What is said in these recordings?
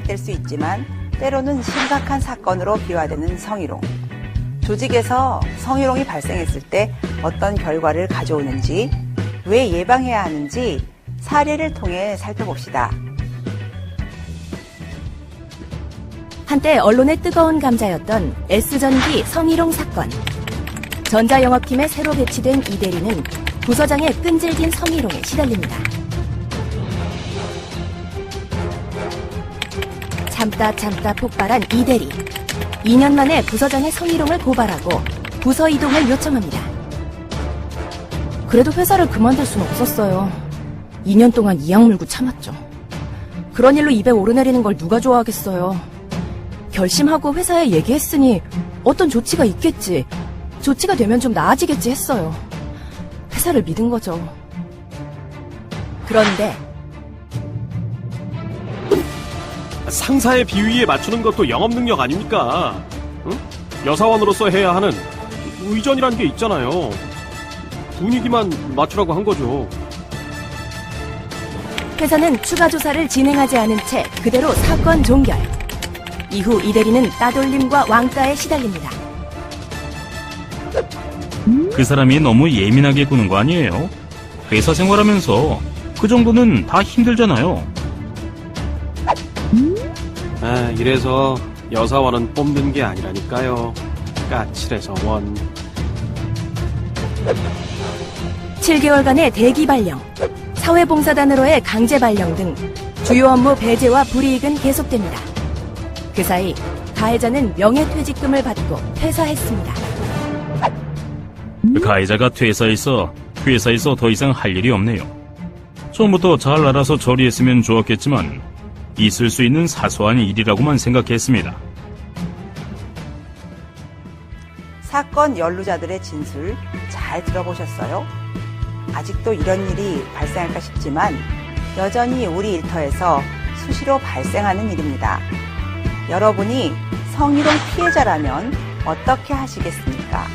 생각될 수 있지만 때로는 심각한 사건으로 비화되는 성희롱. 조직에서 성희롱이 발생했을 때 어떤 결과를 가져오는지, 왜 예방해야 하는지 사례를 통해 살펴봅시다. 한때 언론의 뜨거운 감자였던 S전기 성희롱 사건. 전자영업팀에 새로 배치된 이 대리는 부서장의 끈질긴 성희롱에 시달립니다. 참다 폭발한 이 대리. 2년 만에 부서장의 성희롱을 고발하고 부서 이동을 요청합니다. 그래도 회사를 그만둘 수는 없었어요. 2년 동안 이악 물고 참았죠. 그런 일로 입에 오르내리는 걸 누가 좋아하겠어요. 결심하고 회사에 얘기했으니 어떤 조치가 있겠지, 조치가 되면 좀 나아지겠지 했어요. 회사를 믿은 거죠. 그런데 상사의 비위에 맞추는 것도 영업 능력 아닙니까? 응? 여사원으로서 해야 하는 의전이라는 게 있잖아요. 분위기만 맞추라고 한 거죠. 회사는 추가 조사를 진행하지 않은 채 그대로 사건 종결. 이후 이 대리는 따돌림과 왕따에 시달립니다. 그 사람이 너무 예민하게 구는 거 아니에요? 회사 생활하면서 그 정도는 다 힘들잖아요. 이래서 여사원은 뽑는 게 아니라니까요. 까칠해서 원. 7개월간의 대기 발령, 사회봉사단으로의 강제 발령 등 주요 업무 배제와 불이익은 계속됩니다. 그 사이 가해자는 명예퇴직금을 받고 퇴사했습니다. 가해자가 퇴사해서 회사에서 더 이상 할 일이 없네요. 처음부터 잘 알아서 처리했으면 좋았겠지만 있을 수 있는 사소한 일이라고만 생각했습니다. 사건 연루자들의 진술 잘 들어보셨어요? 아직도 이런 일이 발생할까 싶지만 여전히 우리 일터에서 수시로 발생하는 일입니다. 여러분이 성희롱 피해자라면 어떻게 하시겠습니까?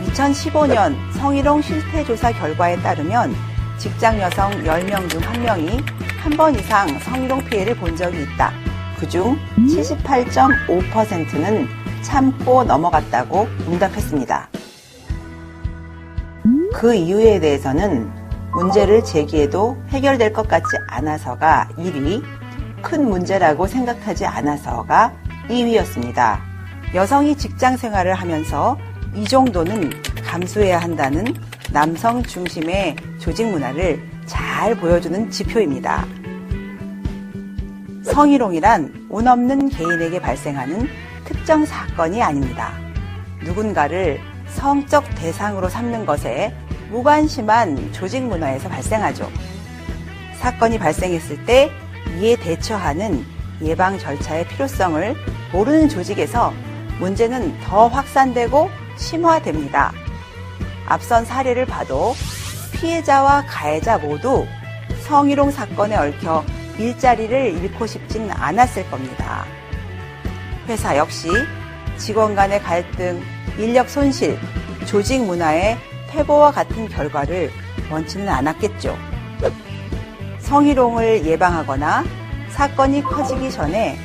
2015년 성희롱 실태조사 결과에 따르면 직장 여성 10명 중 1명이 한 번 이상 성희롱 피해를 본 적이 있다. 그중 78.5%는 참고 넘어갔다고 응답했습니다. 그 이유에 대해서는 문제를 제기해도 해결될 것 같지 않아서가 1위, 큰 문제라고 생각하지 않아서가 2위였습니다. 여성이 직장 생활을 하면서 이 정도는 감수해야 한다는 남성 중심의 조직 문화를 잘 보여주는 지표입니다. 성희롱이란 운 없는 개인에게 발생하는 특정 사건이 아닙니다. 누군가를 성적 대상으로 삼는 것에 무관심한 조직 문화에서 발생하죠. 사건이 발생했을 때 이에 대처하는 예방 절차의 필요성을 모르는 조직에서 문제는 더 확산되고 심화됩니다. 앞선 사례를 봐도 피해자와 가해자 모두 성희롱 사건에 얽혀 일자리를 잃고 싶진 않았을 겁니다. 회사 역시 직원 간의 갈등, 인력 손실, 조직 문화의 퇴보와 같은 결과를 원치는 않았겠죠. 성희롱을 예방하거나 사건이 커지기 전에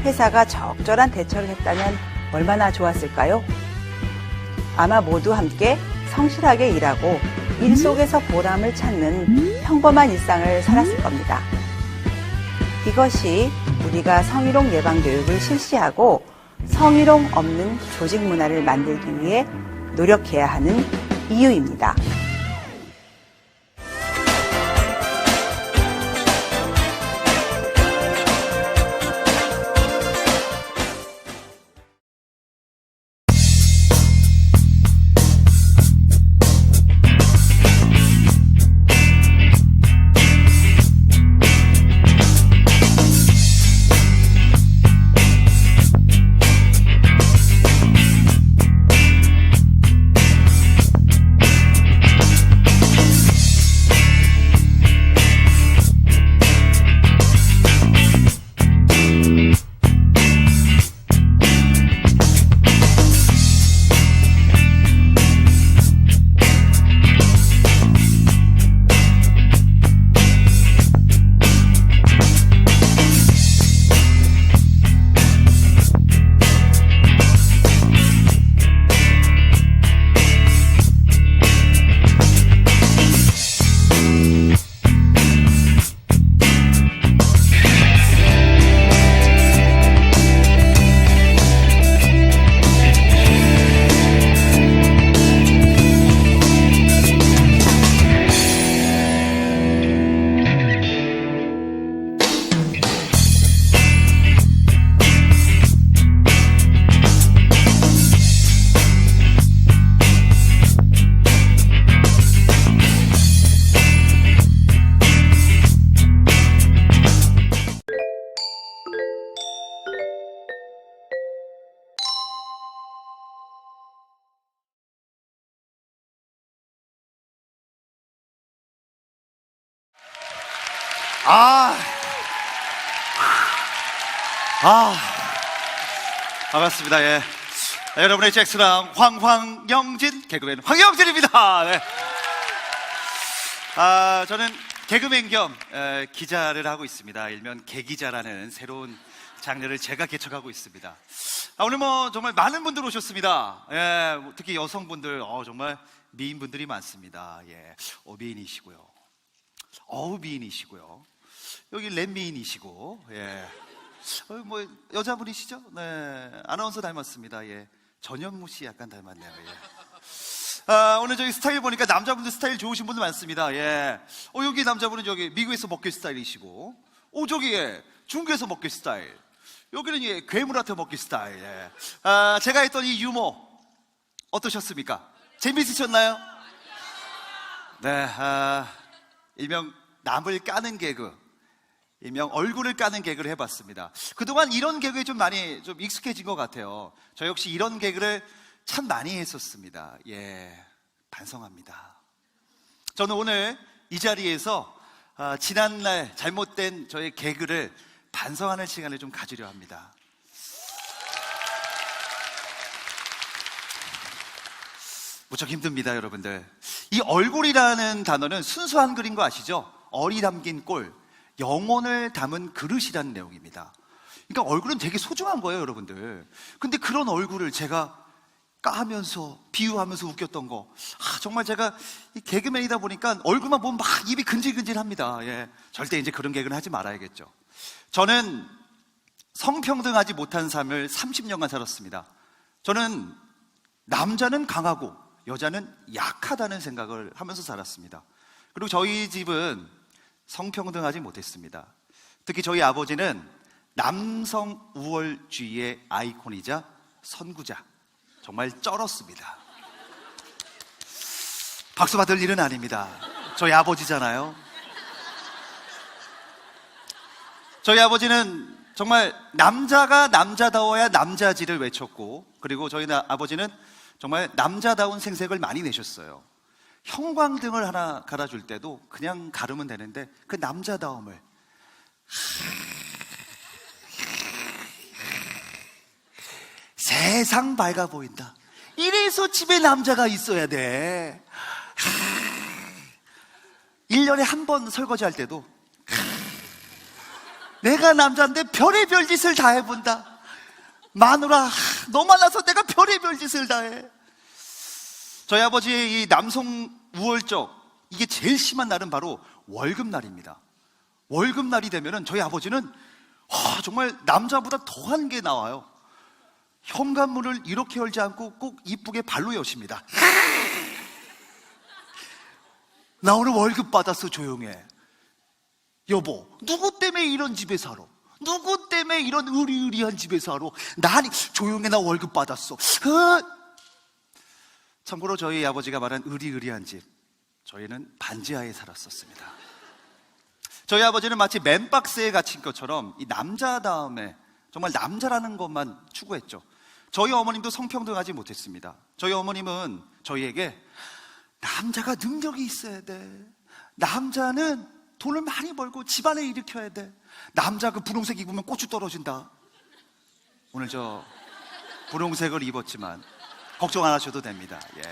회사가 적절한 대처를 했다면 얼마나 좋았을까요? 아마 모두 함께 성실하게 일하고 일 속에서 보람을 찾는 평범한 일상을 살았을 겁니다. 이것이 우리가 성희롱 예방 교육을 실시하고 성희롱 없는 조직 문화를 만들기 위해 노력해야 하는 이유입니다. 반갑습니다. 예. 여러분의 잭스랑 황영진 개그맨 황영진입니다. 네. 저는 개그맨 겸 기자를 하고 있습니다. 일명 개기자라는 새로운 장르를 제가 개척하고 있습니다. 오늘 정말 많은 분들 오셨습니다. 예, 특히 여성분들 정말 미인분들이 많습니다. 예, 미인이시고요. 미인이시고요. 여기 랩미인이시고, 예. 여자분이시죠? 네. 아나운서 닮았습니다. 예. 전현무 씨 약간 닮았네요. 예. 오늘 저기 스타일 보니까 남자분들 스타일 좋으신 분들 많습니다. 예. 여기 남자분은 저기 미국에서 먹기 스타일이시고, 저기 예. 중국에서 먹기 스타일. 여기는 예. 괴물한테 먹기 스타일. 예. 제가 했던 이 유머 어떠셨습니까? 재밌으셨나요? 네. 일명 남을 까는 개그. 일명 얼굴을 까는 개그를 해봤습니다. 그동안 이런 개그에 좀 많이 좀 익숙해진 것 같아요. 저 역시 이런 개그를 참 많이 했었습니다. 예, 반성합니다. 저는 오늘 이 자리에서 지난날 잘못된 저의 개그를 반성하는 시간을 좀 가지려 합니다. 무척 힘듭니다, 여러분들. 이 얼굴이라는 단어는 순수 한글인 거 아시죠? 얼이 담긴 꼴, 영혼을 담은 그릇이라는 내용입니다. 그러니까 얼굴은 되게 소중한 거예요, 여러분들. 근데 그런 얼굴을 제가 까면서 비유하면서 웃겼던 거, 정말 제가 이 개그맨이다 보니까 얼굴만 보면 막 입이 근질근질합니다. 예, 절대 이제 그런 개그는 하지 말아야겠죠. 저는 성평등하지 못한 삶을 30년간 살았습니다. 저는 남자는 강하고 여자는 약하다는 생각을 하면서 살았습니다. 그리고 저희 집은 성평등하지 못했습니다. 특히 저희 아버지는 남성 우월주의의 아이콘이자 선구자, 정말 쩔었습니다. 박수 받을 일은 아닙니다. 저희 아버지잖아요. 저희 아버지는 정말 남자가 남자다워야 남자지를 외쳤고, 그리고 저희 아버지는 정말 남자다운 생색을 많이 내셨어요. 형광등을 하나 갈아줄 때도 그냥 가르면 되는데 그 남자다움을 세상 밝아 보인다. 이래서 집에 남자가 있어야 돼. 1년에 한 번 설거지 할 때도 내가 남자인데 별의별 짓을 다 해본다. 마누라, 너 만나서 내가 별의별 짓을 다 해. 저희 아버지의 이 남성 우월적, 이게 제일 심한 날은 바로 월급날입니다. 월급날이 되면은 저희 아버지는 정말 남자보다 더한 게 나와요. 현관문을 이렇게 열지 않고 꼭 이쁘게 발로 여십니다. 나 오늘 월급 받았어, 조용해. 여보, 누구 때문에 이런 집에 살아? 누구 때문에 이런 의리의리한 집에 살아? 나니 조용해, 나 월급 받았어. 참고로 저희 아버지가 말한 의리의리한 집, 저희는 반지하에 살았었습니다. 저희 아버지는 마치 맨박스에 갇힌 것처럼 이 남자다움에 정말 남자라는 것만 추구했죠. 저희 어머님도 성평등하지 못했습니다. 저희 어머님은 저희에게 남자가 능력이 있어야 돼. 남자는 돈을 많이 벌고 집안을 일으켜야 돼. 남자 그 분홍색 입으면 고추 떨어진다. 오늘 저 분홍색을 입었지만 걱정 안 하셔도 됩니다. 예.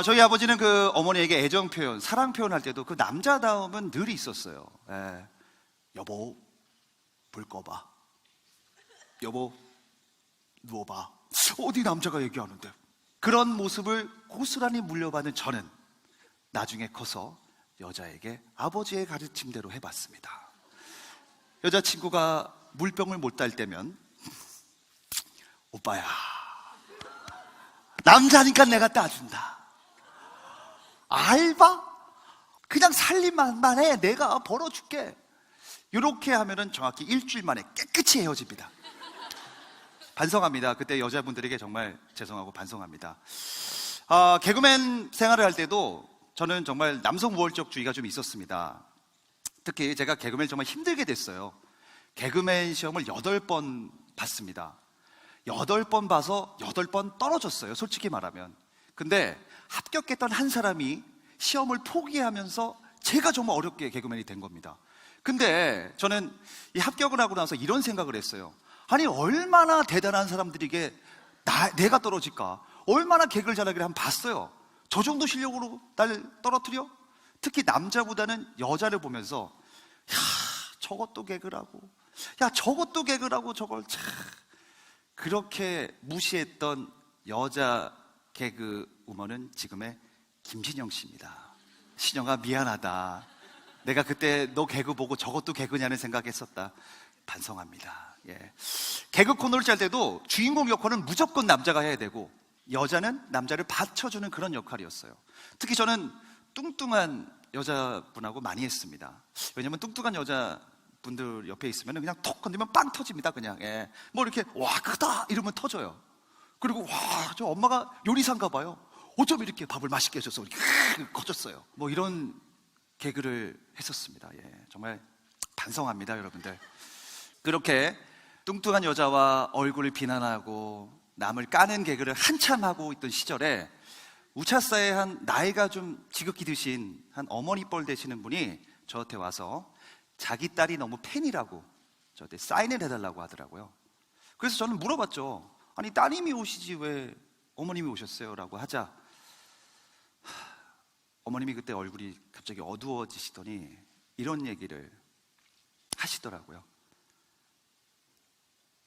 저희 아버지는 그 어머니에게 애정 표현, 사랑 표현할 때도 그 남자다움은 늘 있었어요. 예. 여보, 불 꺼봐. 여보, 누워봐. 어디 남자가 얘기하는데. 그런 모습을 고스란히 물려받은 저는 나중에 커서 여자에게 아버지의 가르침대로 해봤습니다. 여자친구가 물병을 못 딸 때면 오빠야, 남자니까 내가 따준다. 알바? 그냥 살림만 해. 내가 벌어줄게. 이렇게 하면은 정확히 일주일 만에 깨끗이 헤어집니다. 반성합니다. 그때 여자분들에게 정말 죄송하고 반성합니다. 개그맨 생활을 할 때도 저는 정말 남성 우월적주의가 좀 있었습니다. 특히 제가 개그맨을 정말 힘들게 됐어요. 개그맨 시험을 8번 봤습니다. 8번 봐서 8번 떨어졌어요, 솔직히 말하면. 근데 합격했던 한 사람이 시험을 포기하면서 제가 정말 어렵게 개그맨이 된 겁니다. 근데 저는 이 합격을 하고 나서 이런 생각을 했어요. 아니, 얼마나 대단한 사람들에게 내가 떨어질까? 얼마나 개그를 잘하기를 한번 봤어요. 저 정도 실력으로 날 떨어뜨려? 특히 남자보다는 여자를 보면서, 야, 저것도 개그라고. 야, 저것도 개그라고, 저걸 참. 그렇게 무시했던 여자 개그 우먼은 지금의 김신영 씨입니다. 신영아, 미안하다. 내가 그때 너 개그 보고 저것도 개그냐는 생각했었다. 반성합니다. 예. 개그 코너를 짤 때도 주인공 역할은 무조건 남자가 해야 되고 여자는 남자를 받쳐주는 그런 역할이었어요. 특히 저는 뚱뚱한 여자분하고 많이 했습니다. 왜냐면 뚱뚱한 여자분들 옆에 있으면 그냥 톡 건드리면 빵 터집니다. 그냥. 예. 뭐 이렇게 와 크다 이러면 터져요. 그리고 와 저 엄마가 요리사인가 봐요. 어쩜 이렇게 밥을 맛있게 해줘서 이렇게 커졌어요. 뭐 이런 개그를 했었습니다. 예. 정말 반성합니다, 여러분들. 그렇게 뚱뚱한 여자와 얼굴을 비난하고 남을 까는 개그를 한참 하고 있던 시절에 우차사에 한 나이가 좀 지극히 드신 한 어머니 뻘 되시는 분이 저한테 와서 자기 딸이 너무 팬이라고 저한테 사인을 해달라고 하더라고요. 그래서 저는 물어봤죠. 아니, 따님이 오시지 왜 어머님이 오셨어요? 라고 하자 어머님이 그때 얼굴이 갑자기 어두워지시더니 이런 얘기를 하시더라고요.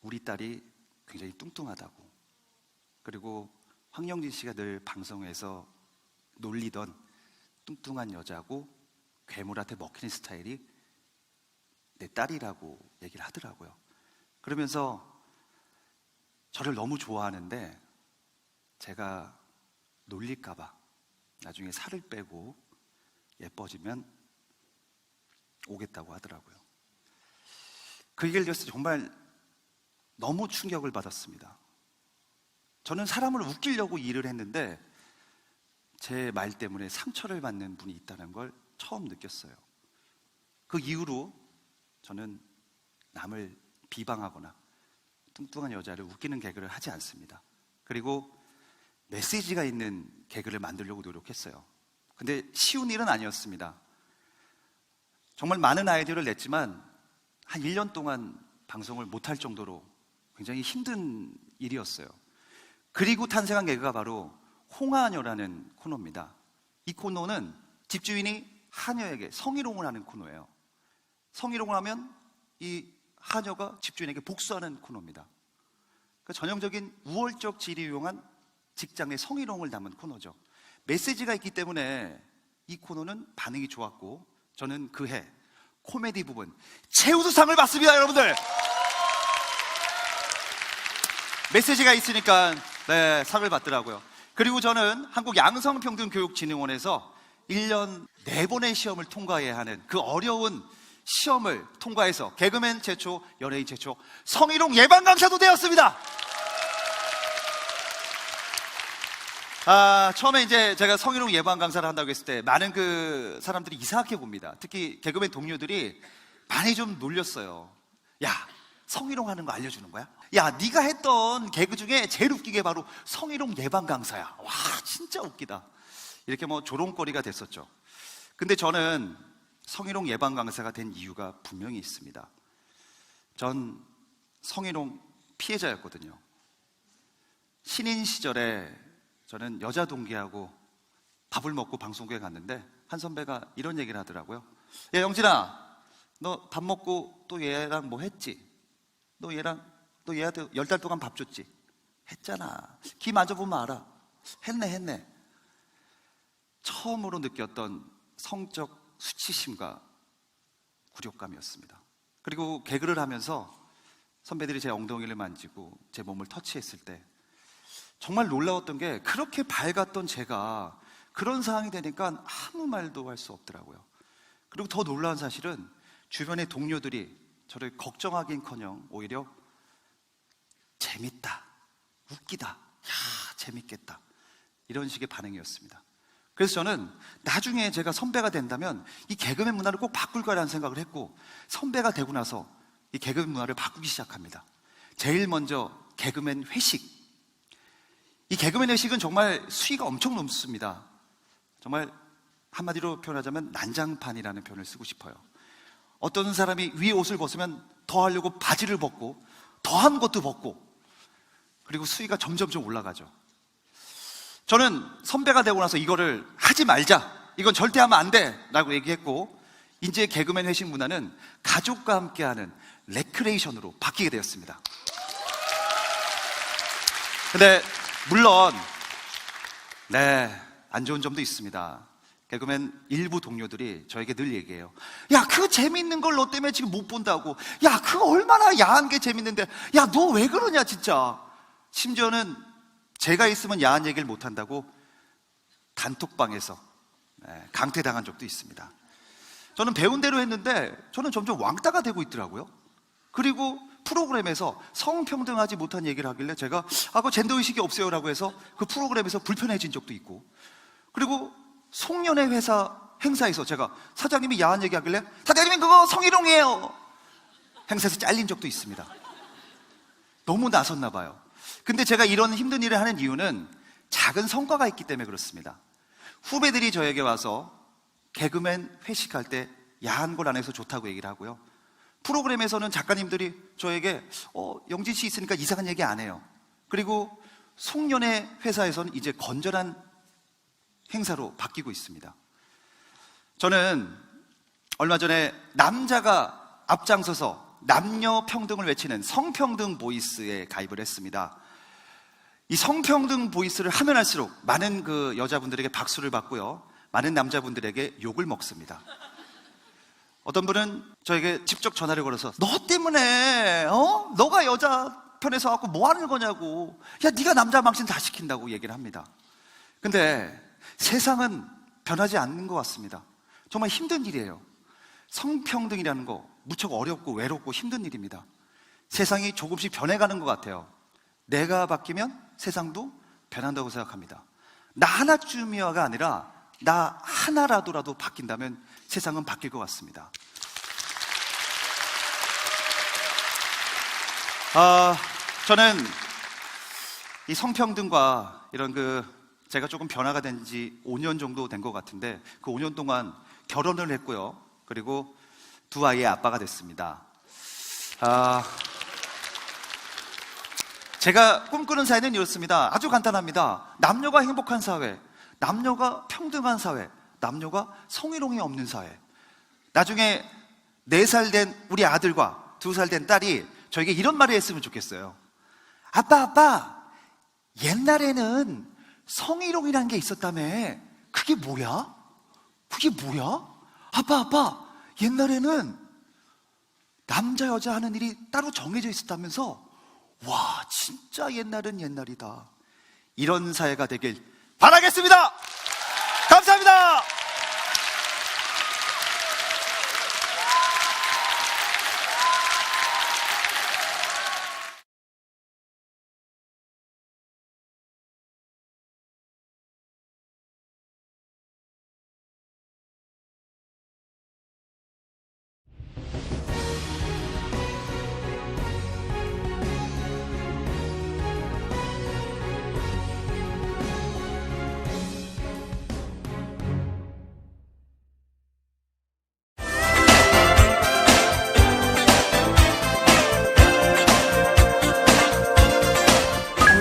우리 딸이 굉장히 뚱뚱하다고. 그리고 황영진 씨가 늘 방송에서 놀리던 뚱뚱한 여자고 괴물한테 먹히는 스타일이 내 딸이라고 얘기를 하더라고요. 그러면서 저를 너무 좋아하는데 제가 놀릴까봐 나중에 살을 빼고 예뻐지면 오겠다고 하더라고요. 그 얘기를 들었을 때 정말 너무 충격을 받았습니다. 저는 사람을 웃기려고 일을 했는데 제 말 때문에 상처를 받는 분이 있다는 걸 처음 느꼈어요. 그 이후로 저는 남을 비방하거나 뚱뚱한 여자를 웃기는 개그를 하지 않습니다. 그리고 메시지가 있는 개그를 만들려고 노력했어요. 근데 쉬운 일은 아니었습니다. 정말 많은 아이디어를 냈지만 한 1년 동안 방송을 못할 정도로 굉장히 힘든 일이었어요. 그리고 탄생한 개그가 바로 홍하녀라는 코너입니다. 이 코너는 집주인이 하녀에게 성희롱을 하는 코너예요. 성희롱을 하면 이 하녀가 집주인에게 복수하는 코너입니다. 그러니까 전형적인 우월적 질이 유용한 직장의 성희롱을 담은 코너죠. 메시지가 있기 때문에 이 코너는 반응이 좋았고 저는 그해 코미디 부분 최우수상을 받습니다, 여러분들. 메시지가 있으니까 네, 상을 받더라고요. 그리고 저는 한국양성평등교육진흥원에서 1년 4번의 시험을 통과해야 하는 그 어려운 시험을 통과해서 개그맨 최초, 연예인 최초 성희롱 예방 강사도 되었습니다. 처음에 이제 제가 성희롱 예방 강사를 한다고 했을 때 많은 그 사람들이 이상하게 봅니다. 특히 개그맨 동료들이 많이 좀 놀렸어요. 야, 성희롱 하는 거 알려주는 거야? 야, 네가 했던 개그 중에 제일 웃긴 게 바로 성희롱 예방 강사야. 와, 진짜 웃기다. 이렇게 뭐 조롱거리가 됐었죠. 근데 저는 성희롱 예방 강사가 된 이유가 분명히 있습니다. 전 성희롱 피해자였거든요. 신인 시절에 저는 여자 동기하고 밥을 먹고 방송국에 갔는데 한 선배가 이런 얘기를 하더라고요. 야, 영진아, 너 밥 먹고 또 얘랑 뭐 했지? 너 얘한테 10달 동안 밥 줬지? 했잖아. 귀 만져보면 알아. 했네. 처음으로 느꼈던 성적 수치심과 굴욕감이었습니다. 그리고 개그를 하면서 선배들이 제 엉덩이를 만지고 제 몸을 터치했을 때 정말 놀라웠던 게 그렇게 밝았던 제가 그런 상황이 되니까 아무 말도 할 수 없더라고요. 그리고 더 놀라운 사실은 주변의 동료들이 저를 걱정하긴커녕 오히려 재밌다, 웃기다, 야, 재밌겠다 이런 식의 반응이었습니다. 그래서 저는 나중에 제가 선배가 된다면 이 개그맨 문화를 꼭 바꿀 거라는 생각을 했고 선배가 되고 나서 이 개그맨 문화를 바꾸기 시작합니다. 제일 먼저 개그맨 회식. 이 개그맨 회식은 정말 수위가 엄청 높습니다. 정말 한마디로 표현하자면 난장판이라는 표현을 쓰고 싶어요. 어떤 사람이 위에 옷을 벗으면 더 하려고 바지를 벗고 더한 것도 벗고 그리고 수위가 점점점 올라가죠. 저는 선배가 되고 나서 이거를 하지 말자, 이건 절대 하면 안 돼 라고 얘기했고, 이제 개그맨 회식 문화는 가족과 함께하는 레크레이션으로 바뀌게 되었습니다. 근데 물론 안 좋은 점도 있습니다. 개그맨 일부 동료들이 저에게 늘 얘기해요. 야, 그 재밌는 걸 너 때문에 지금 못 본다고. 야, 그거 얼마나 야한 게 재밌는데. 야, 너 왜 그러냐 진짜. 심지어는 제가 있으면 야한 얘기를 못 한다고 단톡방에서 강퇴당한 적도 있습니다. 저는 배운 대로 했는데 저는 점점 왕따가 되고 있더라고요. 그리고 프로그램에서 성평등하지 못한 얘기를 하길래 제가 그거 젠더의식이 없어요라고 해서 그 프로그램에서 불편해진 적도 있고, 그리고 송년회 회사 행사에서 제가 사장님이 야한 얘기 하길래 사장님 그거 성희롱이에요 행사에서 잘린 적도 있습니다. 너무 나섰나 봐요. 근데 제가 이런 힘든 일을 하는 이유는 작은 성과가 있기 때문에 그렇습니다. 후배들이 저에게 와서 개그맨 회식할 때 야한 걸 안 해서 좋다고 얘기를 하고요. 프로그램에서는 작가님들이 저에게 영진 씨 있으니까 이상한 얘기 안 해요. 그리고 송년회 회사에서는 이제 건전한 행사로 바뀌고 있습니다. 저는 얼마 전에 남자가 앞장서서 남녀 평등을 외치는 성평등 보이스에 가입을 했습니다. 이 성평등 보이스를 하면 할수록 많은 그 여자분들에게 박수를 받고요, 많은 남자분들에게 욕을 먹습니다. 어떤 분은 저에게 직접 전화를 걸어서 너 때문에 너가 여자 편에서 갖고 뭐 하는 거냐고, 야 네가 남자 망신 다 시킨다고 얘기를 합니다. 근데 세상은 변하지 않는 것 같습니다. 정말 힘든 일이에요. 성평등이라는 거 무척 어렵고 외롭고 힘든 일입니다. 세상이 조금씩 변해가는 것 같아요. 내가 바뀌면 세상도 변한다고 생각합니다. 나 하나쯤이야가 아니라 나 하나라도 바뀐다면 세상은 바뀔 것 같습니다. 저는 이 성평등과 이런 제가 조금 변화가 된 지 5년 정도 된 것 같은데, 그 5년 동안 결혼을 했고요. 그리고 두 아이의 아빠가 됐습니다. 제가 꿈꾸는 사회는 이렇습니다. 아주 간단합니다. 남녀가 행복한 사회, 남녀가 평등한 사회, 남녀가 성희롱이 없는 사회. 나중에 4살 된 우리 아들과 2살 된 딸이 저에게 이런 말을 했으면 좋겠어요. 아빠, 옛날에는 성희롱이라는 게 있었다며. 그게 뭐야? 아빠, 옛날에는 남자 여자 하는 일이 따로 정해져 있었다면서. 와, 진짜 옛날은 옛날이다. 이런 사회가 되길 바라겠습니다. 감사합니다.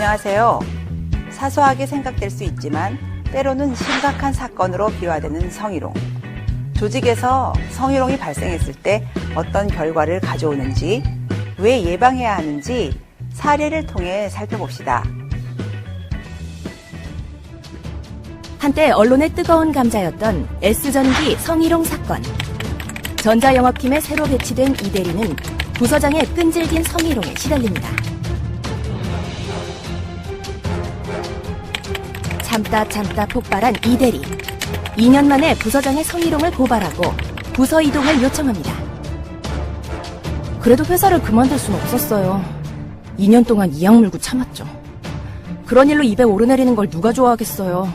안녕하세요. 사소하게 생각될 수 있지만 때로는 심각한 사건으로 비화되는 성희롱. 조직에서 성희롱이 발생했을 때 어떤 결과를 가져오는지, 왜 예방해야 하는지 사례를 통해 살펴봅시다. 한때 언론의 뜨거운 감자였던 S전기 성희롱 사건. 전자영업팀에 새로 배치된 이 대리는 부서장의 끈질긴 성희롱에 시달립니다. 참다 폭발한 이 대리. 2년 만에 부서장의 성희롱을 고발하고 부서 이동을 요청합니다. 그래도 회사를 그만둘 순 없었어요. 2년 동안 이악 물고 참았죠. 그런 일로 입에 오르내리는 걸 누가 좋아하겠어요.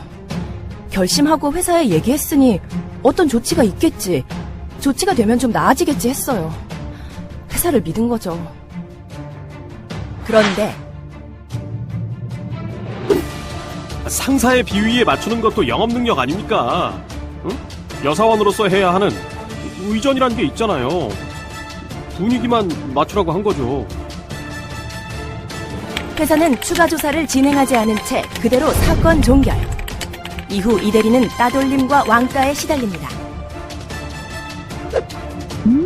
결심하고 회사에 얘기했으니 어떤 조치가 있겠지, 조치가 되면 좀 나아지겠지 했어요. 회사를 믿은 거죠. 그런데 상사의 비위에 맞추는 것도 영업 능력 아닙니까? 응? 여사원으로서 해야 하는 의전이란 게 있잖아요. 분위기만 맞추라고 한 거죠. 회사는 추가 조사를 진행하지 않은 채 그대로 사건 종결. 이후 이 대리는 따돌림과 왕따에 시달립니다.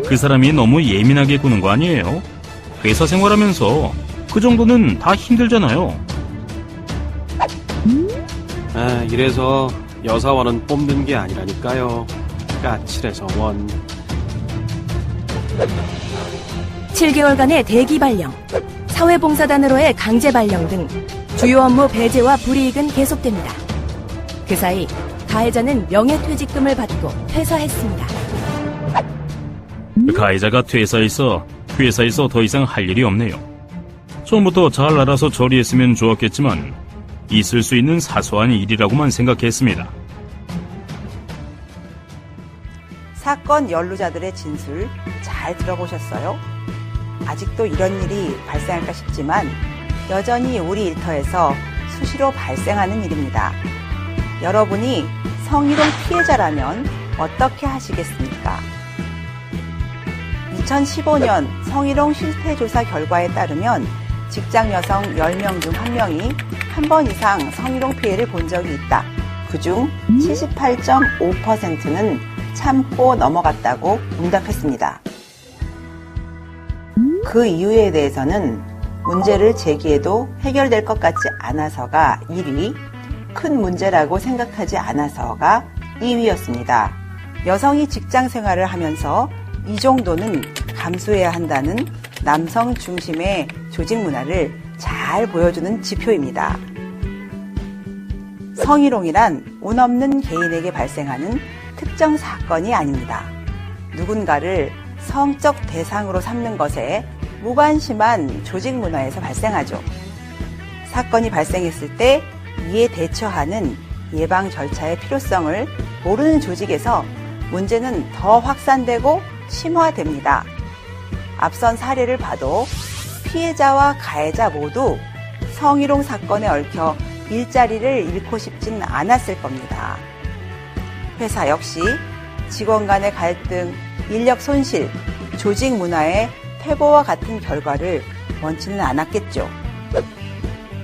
그 사람이 너무 예민하게 구는 거 아니에요? 회사 생활하면서 그 정도는 다 힘들잖아요. 이래서 여사원은 뽑는 게 아니라니까요. 까칠해서 원. 7개월간의 대기 발령, 사회봉사단으로의 강제 발령 등 주요 업무 배제와 불이익은 계속됩니다. 그 사이 가해자는 명예퇴직금을 받고 퇴사했습니다. 가해자가 퇴사해서 더 이상 할 일이 없네요. 처음부터 잘 알아서 처리했으면 좋았겠지만 있을 수 있는 사소한 일이라고만 생각했습니다. 사건 연루자들의 진술 잘 들어보셨어요? 아직도 이런 일이 발생할까 싶지만 여전히 우리 일터에서 수시로 발생하는 일입니다. 여러분이 성희롱 피해자라면 어떻게 하시겠습니까? 2015년 성희롱 실태조사 결과에 따르면 직장 여성 10명 중 1명이 한 번 이상 성희롱 피해를 본 적이 있다. 그중 78.5%는 참고 넘어갔다고 응답했습니다. 그 이유에 대해서는 문제를 제기해도 해결될 것 같지 않아서가 1위, 큰 문제라고 생각하지 않아서가 2위였습니다. 여성이 직장 생활을 하면서 이 정도는 감수해야 한다는 남성 중심의 조직 문화를 잘 보여주는 지표입니다. 성희롱이란 운 없는 개인에게 발생하는 특정 사건이 아닙니다. 누군가를 성적 대상으로 삼는 것에 무관심한 조직 문화에서 발생하죠. 사건이 발생했을 때 이에 대처하는 예방 절차의 필요성을 모르는 조직에서 문제는 더 확산되고 심화됩니다. 앞선 사례를 봐도 피해자와 가해자 모두 성희롱 사건에 얽혀 일자리를 잃고 싶진 않았을 겁니다. 회사 역시 직원 간의 갈등, 인력 손실, 조직 문화의 퇴보와 같은 결과를 원치는 않았겠죠.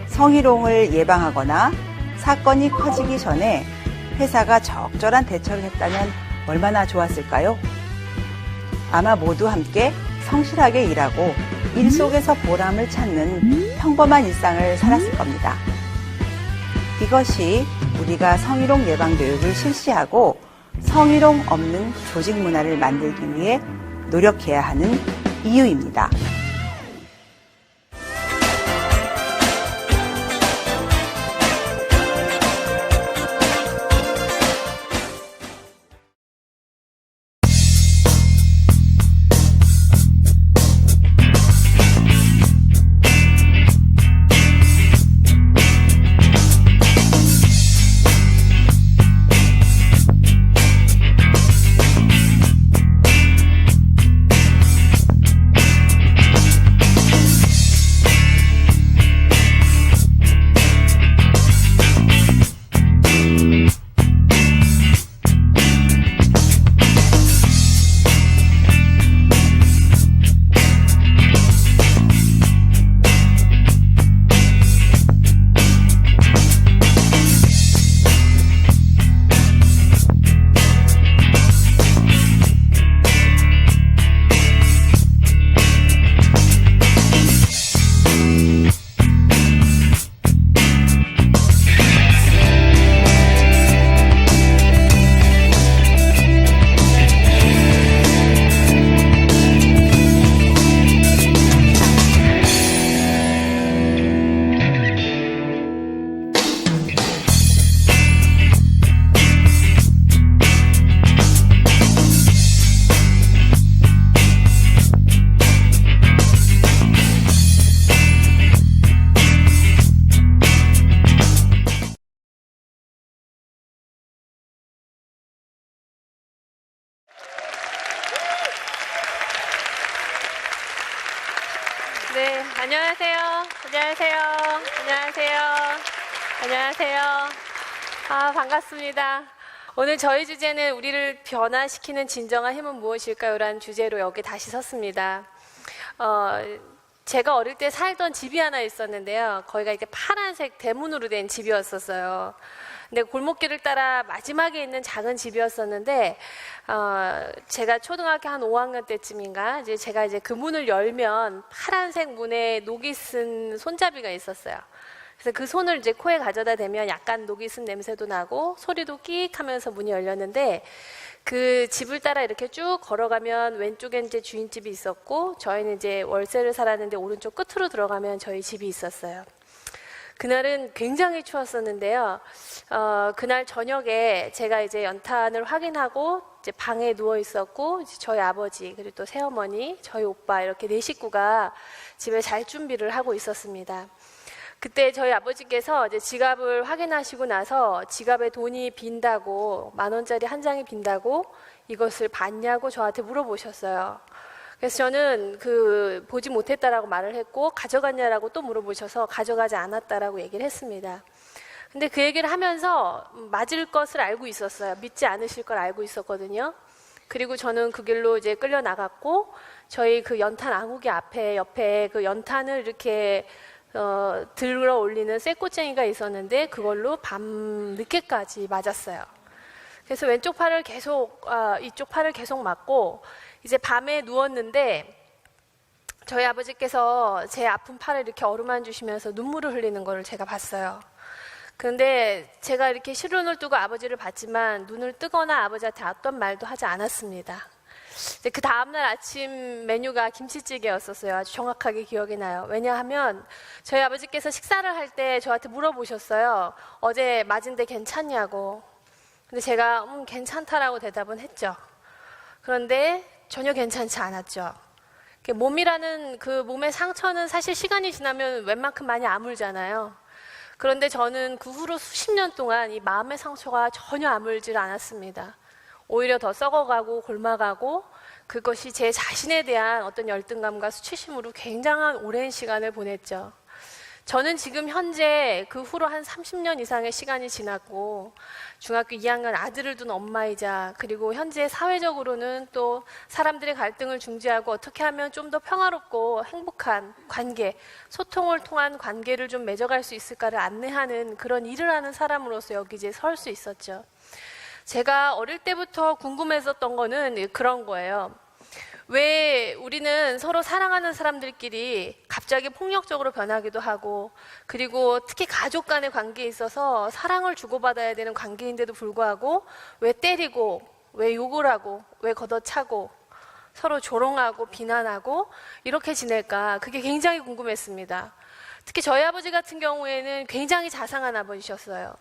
성희롱을 예방하거나 사건이 커지기 전에 회사가 적절한 대처를 했다면 얼마나 좋았을까요? 아마 모두 함께 성실하게 일하고 일 속에서 보람을 찾는 평범한 일상을 살았을 겁니다. 이것이 우리가 성희롱 예방 교육을 실시하고 성희롱 없는 조직 문화를 만들기 위해 노력해야 하는 이유입니다. 네, 안녕하세요. 안녕하세요. 안녕하세요. 안녕하세요. 반갑습니다. 오늘 저희 주제는 우리를 변화시키는 진정한 힘은 무엇일까요? 라는 주제로 여기 다시 섰습니다. 제가 어릴 때 살던 집이 하나 있었는데요. 거기가 이렇게 파란색 대문으로 된 집이었었어요. 근데 골목길을 따라 마지막에 있는 작은 집이었었는데, 제가 초등학교 한 5학년 때쯤인가, 제가 그 문을 열면 파란색 문에 녹이 쓴 손잡이가 있었어요. 그래서 그 손을 코에 가져다 대면 약간 녹이 쓴 냄새도 나고 소리도 끽 하면서 문이 열렸는데, 그 집을 따라 이렇게 쭉 걸어가면 왼쪽엔 주인집이 있었고, 저희는 월세를 살았는데 오른쪽 끝으로 들어가면 저희 집이 있었어요. 그날은 굉장히 추웠었는데요. 그날 저녁에 제가 연탄을 확인하고 방에 누워 있었고, 저희 아버지, 그리고 또 새어머니, 저희 오빠 이렇게 4식구가 집에 잘 준비를 하고 있었습니다. 그때 저희 아버지께서 지갑을 확인하시고 나서 지갑에 돈이 빈다고, 10,000원짜리 한 장이 빈다고 이것을 받냐고 저한테 물어보셨어요. 그래서 저는 보지 못했다라고 말을 했고, 가져갔냐라고 또 물어보셔서 가져가지 않았다라고 얘기를 했습니다. 근데 그 얘기를 하면서 맞을 것을 알고 있었어요. 믿지 않으실 걸 알고 있었거든요. 그리고 저는 그 길로 끌려 나갔고, 저희 그 연탄 앙후기 옆에 그 연탄을 이렇게 들어 올리는 쇠꼬챙이가 있었는데 그걸로 밤 늦게까지 맞았어요. 그래서 왼쪽 팔을 이쪽 팔을 계속 맞고, 이제 밤에 누웠는데 저희 아버지께서 제 아픈 팔을 이렇게 어루만지시면서 눈물을 흘리는 걸 제가 봤어요. 그런데 제가 이렇게 실눈을 뜨고 아버지를 봤지만 눈을 뜨거나 아버지한테 어떤 말도 하지 않았습니다. 그 다음날 아침 메뉴가 김치찌개였었어요. 아주 정확하게 기억이 나요. 왜냐하면 저희 아버지께서 식사를 할 때 저한테 물어보셨어요. 어제 맞은 데 괜찮냐고. 근데 제가 괜찮다라고 대답은 했죠. 그런데 전혀 괜찮지 않았죠. 몸이라는 그 몸의 상처는 사실 시간이 지나면 웬만큼 많이 아물잖아요. 그런데 저는 그 후로 수십 년 동안 이 마음의 상처가 전혀 아물질 않았습니다. 오히려 더 썩어가고 골마가고, 그것이 제 자신에 대한 어떤 열등감과 수치심으로 굉장한 오랜 시간을 보냈죠. 저는 지금 현재 그 후로 한 30년 이상의 시간이 지났고, 중학교 2학년 아들을 둔 엄마이자, 그리고 현재 사회적으로는 또 사람들의 갈등을 중재하고 어떻게 하면 좀 더 평화롭고 행복한 관계, 소통을 통한 관계를 좀 맺어갈 수 있을까를 안내하는 그런 일을 하는 사람으로서 여기 설 수 있었죠. 제가 어릴 때부터 궁금했었던 거는 그런 거예요. 왜 우리는 서로 사랑하는 사람들끼리 갑자기 폭력적으로 변하기도 하고, 그리고 특히 가족 간의 관계에 있어서 사랑을 주고받아야 되는 관계인데도 불구하고 왜 때리고, 왜 욕을 하고, 왜 걷어차고, 서로 조롱하고 비난하고 이렇게 지낼까? 그게 굉장히 궁금했습니다. 특히 저희 아버지 같은 경우에는 굉장히 자상한 아버지셨어요.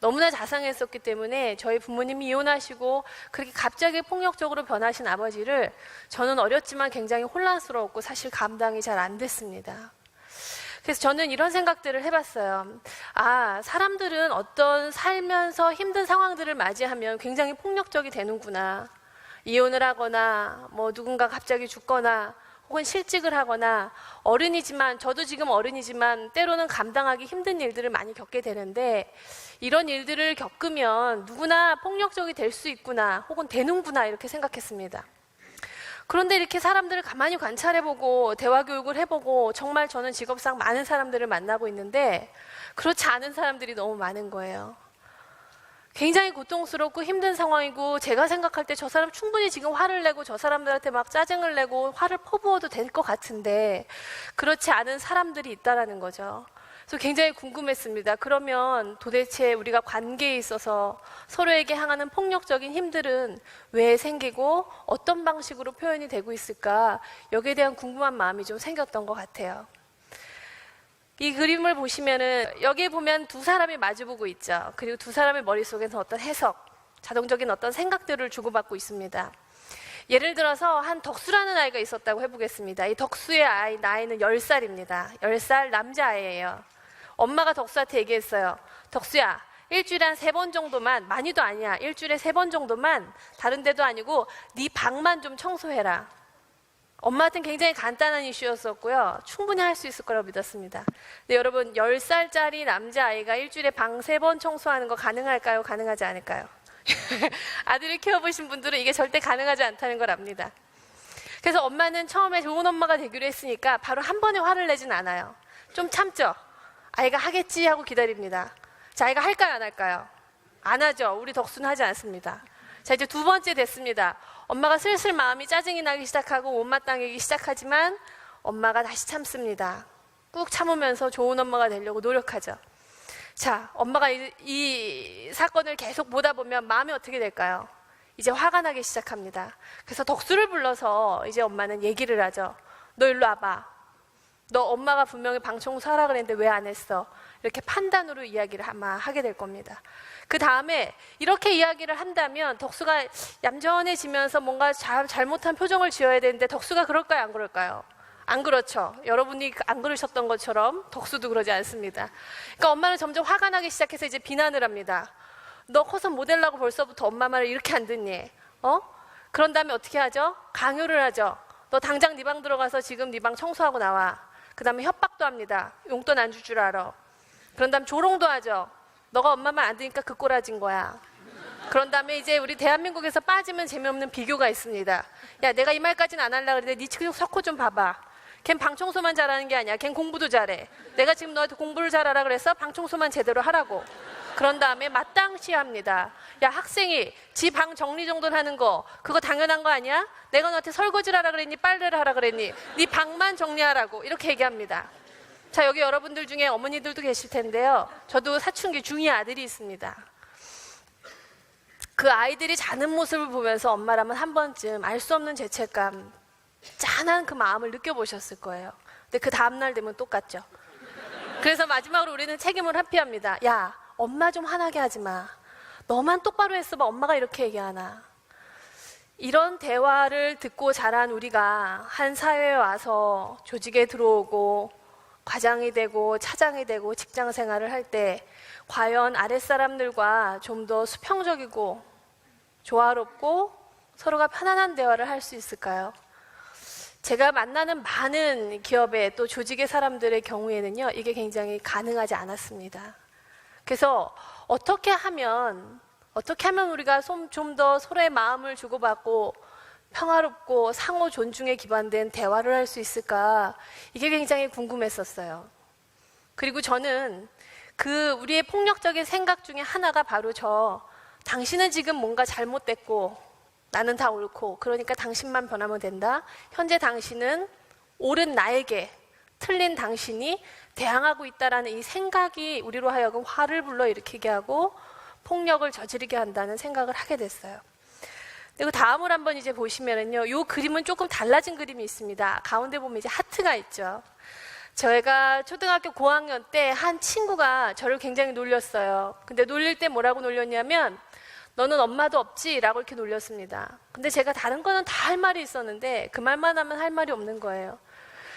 너무나 자상했었기 때문에 저희 부모님이 이혼하시고 그렇게 갑자기 폭력적으로 변하신 아버지를 저는 어렸지만 굉장히 혼란스러웠고 사실 감당이 잘 안 됐습니다. 그래서 저는 이런 생각들을 해봤어요. 사람들은 어떤 살면서 힘든 상황들을 맞이하면 굉장히 폭력적이 되는구나. 이혼을 하거나 누군가 갑자기 죽거나 혹은 실직을 하거나, 어른이지만, 저도 지금 어른이지만 때로는 감당하기 힘든 일들을 많이 겪게 되는데, 이런 일들을 겪으면 누구나 폭력적이 될 수 있구나, 혹은 되는구나 이렇게 생각했습니다. 그런데 이렇게 사람들을 가만히 관찰해보고 대화 교육을 해보고 정말 저는 직업상 많은 사람들을 만나고 있는데 그렇지 않은 사람들이 너무 많은 거예요. 굉장히 고통스럽고 힘든 상황이고, 제가 생각할 때 저 사람 충분히 지금 화를 내고 저 사람들한테 막 짜증을 내고 화를 퍼부어도 될 것 같은데 그렇지 않은 사람들이 있다라는 거죠. 그래서 굉장히 궁금했습니다. 그러면 도대체 우리가 관계에 있어서 서로에게 향하는 폭력적인 힘들은 왜 생기고 어떤 방식으로 표현이 되고 있을까? 여기에 대한 궁금한 마음이 좀 생겼던 것 같아요. 이 그림을 보시면은 여기에 보면 두 사람이 마주보고 있죠. 그리고 두 사람의 머릿속에서 어떤 해석, 자동적인 어떤 생각들을 주고받고 있습니다. 예를 들어서 한 덕수라는 아이가 있었다고 해보겠습니다. 이 덕수의 나이는 10살입니다. 10살 남자아이예요. 엄마가 덕수한테 얘기했어요. 덕수야, 일주일에 한 3번 정도만, 많이도 아니야, 일주일에 3번 정도만, 다른 데도 아니고 네 방만 좀 청소해라. 엄마한테는 굉장히 간단한 이슈였었고요. 충분히 할 수 있을 거라고 믿었습니다. 근데 여러분, 10살짜리 남자아이가 일주일에 방 3번 청소하는 거 가능할까요? 가능하지 않을까요? 아들을 키워보신 분들은 이게 절대 가능하지 않다는 걸 압니다. 그래서 엄마는 처음에 좋은 엄마가 되기로 했으니까 바로 한 번에 화를 내진 않아요. 좀 참죠. 아이가 하겠지 하고 기다립니다. 자, 아이가 할까요, 안 할까요? 안 하죠. 우리 덕수는 하지 않습니다. 자, 이제 두 번째 됐습니다. 엄마가 슬슬 마음이 짜증이 나기 시작하고 못마땅해지기 시작하지만 엄마가 다시 참습니다. 꾹 참으면서 좋은 엄마가 되려고 노력하죠. 자, 엄마가 이 사건을 계속 보다 보면 마음이 어떻게 될까요? 이제 화가 나기 시작합니다. 그래서 덕수를 불러서 이제 엄마는 얘기를 하죠. 너 일로 와봐. 너 엄마가 분명히 방청소하라 그랬는데 왜 안 했어? 이렇게 판단으로 이야기를 아마 하게 될 겁니다. 그 다음에 이렇게 이야기를 한다면 덕수가 얌전해지면서 뭔가 잘못한 표정을 지어야 되는데 덕수가 그럴까요, 안 그럴까요? 안 그렇죠. 여러분이 안 그러셨던 것처럼 덕수도 그러지 않습니다. 그러니까 엄마는 점점 화가 나기 시작해서 이제 비난을 합니다. 너 커서 모델라고 벌써부터 엄마 말을 이렇게 안 듣니? 그런 다음에 어떻게 하죠? 강요를 하죠. 너 당장 네 방 들어가서 지금 네 방 청소하고 나와. 그 다음에 협박도 합니다. 용돈 안 줄 줄 알아. 그런 다음에 조롱도 하죠. 너가 엄마 말 안 듣니까 그 꼬라진 거야. 그런 다음에 이제 우리 대한민국에서 빠지면 재미없는 비교가 있습니다. 야, 내가 이 말까지는 안 하려고 그랬는데 네 친구 석호 좀 봐봐. 걘 방청소만 잘하는 게 아니야. 걘 공부도 잘해. 내가 지금 너한테 공부를 잘하라 그래서 방청소만 제대로 하라고. 그런 다음에 마땅시합니다. 야, 학생이 지 방 정리 정돈 하는 거 그거 당연한 거 아니야? 내가 너한테 설거지를 하라 그랬니? 빨래를 하라 그랬니? 네 방만 정리하라고 이렇게 얘기합니다. 자, 여기 여러분들 중에 어머니들도 계실 텐데요. 저도 사춘기 중2 아들이 있습니다. 그 아이들이 자는 모습을 보면서 엄마라면 한 번쯤 알 수 없는 죄책감, 짠한 그 마음을 느껴보셨을 거예요. 근데 그 다음날 되면 똑같죠. 그래서 마지막으로 우리는 책임을 회피합니다. 야, 엄마 좀 화나게 하지 마. 너만 똑바로 했어봐. 엄마가 이렇게 얘기하나. 이런 대화를 듣고 자란 우리가 한 사회에 와서 조직에 들어오고 과장이 되고 차장이 되고 직장 생활을 할 때 과연 아랫사람들과 좀 더 수평적이고 조화롭고 서로가 편안한 대화를 할 수 있을까요? 제가 만나는 많은 기업의 또 조직의 사람들의 경우에는요, 이게 굉장히 가능하지 않았습니다. 그래서 어떻게 하면 우리가 좀 더 서로의 마음을 주고받고 평화롭고 상호 존중에 기반된 대화를 할 수 있을까? 이게 굉장히 궁금했었어요. 그리고 저는 우리의 폭력적인 생각 중에 하나가 바로 당신은 지금 뭔가 잘못됐고 나는 다 옳고 그러니까 당신만 변하면 된다. 현재 당신은 옳은 나에게 틀린 당신이 대항하고 있다라는 이 생각이 우리로 하여금 화를 불러일으키게 하고 폭력을 저지르게 한다는 생각을 하게 됐어요. 그리고 다음을 한번 이제 보시면은요, 이 그림은 조금 달라진 그림이 있습니다. 가운데 보면 이제 하트가 있죠. 저희가 초등학교 고학년 때 한 친구가 저를 굉장히 놀렸어요. 근데 놀릴 때 뭐라고 놀렸냐면 너는 엄마도 없지? 라고 이렇게 놀렸습니다. 근데 제가 다른 거는 다 할 말이 있었는데 그 말만 하면 할 말이 없는 거예요.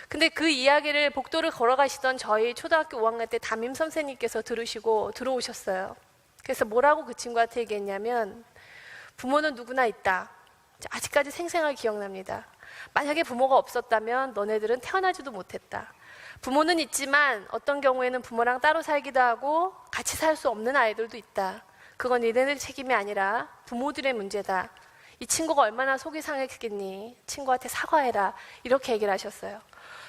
근데 그 이야기를 복도를 걸어가시던 저희 초등학교 5학년 때 담임 선생님께서 들으시고 들어오셨어요. 그래서 뭐라고 그 친구한테 얘기했냐면 부모는 누구나 있다. 아직까지 생생하게 기억납니다. 만약에 부모가 없었다면 너네들은 태어나지도 못했다. 부모는 있지만 어떤 경우에는 부모랑 따로 살기도 하고 같이 살 수 없는 아이들도 있다. 그건 니네들 책임이 아니라 부모들의 문제다. 이 친구가 얼마나 속이 상했겠니? 친구한테 사과해라. 이렇게 얘기를 하셨어요.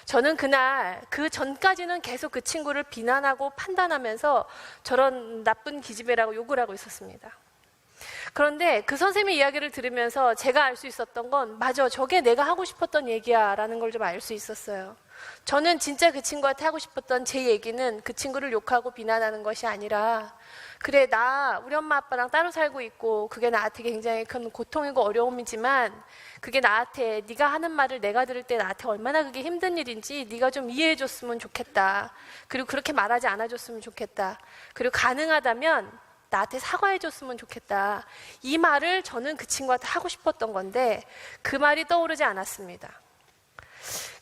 저는 그날 그 전까지는 계속 그 친구를 비난하고 판단하면서 저런 나쁜 기집애라고 욕을 하고 있었습니다. 그런데 그 선생님의 이야기를 들으면서 제가 알 수 있었던 건 맞아, 저게 내가 하고 싶었던 얘기야 라는 걸 좀 알 수 있었어요. 저는 진짜 그 친구한테 하고 싶었던 제 얘기는 그 친구를 욕하고 비난하는 것이 아니라 그래, 우리 엄마 아빠랑 따로 살고 있고 그게 나한테 굉장히 큰 고통이고 어려움이지만 그게 나한테 네가 하는 말을 내가 들을 때 나한테 얼마나 그게 힘든 일인지 네가 좀 이해해 줬으면 좋겠다. 그리고 그렇게 말하지 않아 줬으면 좋겠다. 그리고 가능하다면 나한테 사과해 줬으면 좋겠다. 이 말을 저는 그 친구한테 하고 싶었던 건데 그 말이 떠오르지 않았습니다.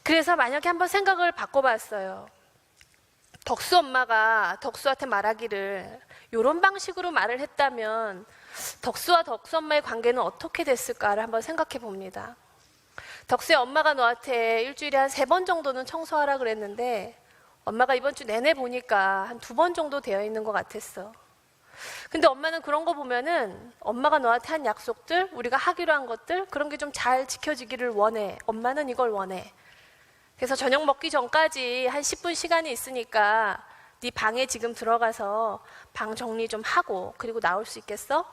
그래서 만약에 한번 생각을 바꿔봤어요. 덕수 엄마가 덕수한테 말하기를 이런 방식으로 말을 했다면 덕수와 덕수 엄마의 관계는 어떻게 됐을까를 한번 생각해 봅니다. 덕수의 엄마가 너한테 일주일에 한 3번 정도는 청소하라 그랬는데 엄마가 이번 주 내내 보니까 한 2번 정도 되어 있는 것 같았어. 근데 엄마는 그런 거 보면은 엄마가 너한테 한 약속들, 우리가 하기로 한 것들, 그런 게 좀 잘 지켜지기를 원해. 엄마는 이걸 원해. 그래서 저녁 먹기 전까지 한 10분 시간이 있으니까 네 방에 지금 들어가서 방 정리 좀 하고 그리고 나올 수 있겠어?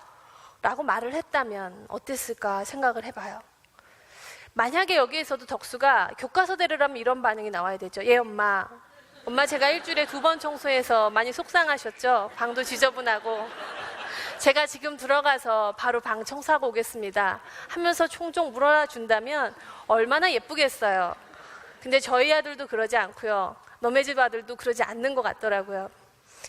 라고 말을 했다면 어땠을까 생각을 해봐요. 만약에 여기에서도 덕수가 교과서대로 하면 이런 반응이 나와야 되죠. 예, 엄마. 엄마 제가 일주일에 2번 청소해서 많이 속상하셨죠? 방도 지저분하고. 제가 지금 들어가서 바로 방 청소하고 오겠습니다. 하면서 총총 물어라 준다면 얼마나 예쁘겠어요. 근데 저희 아들도 그러지 않고요. 너네 집 아들도 그러지 않는 것 같더라고요.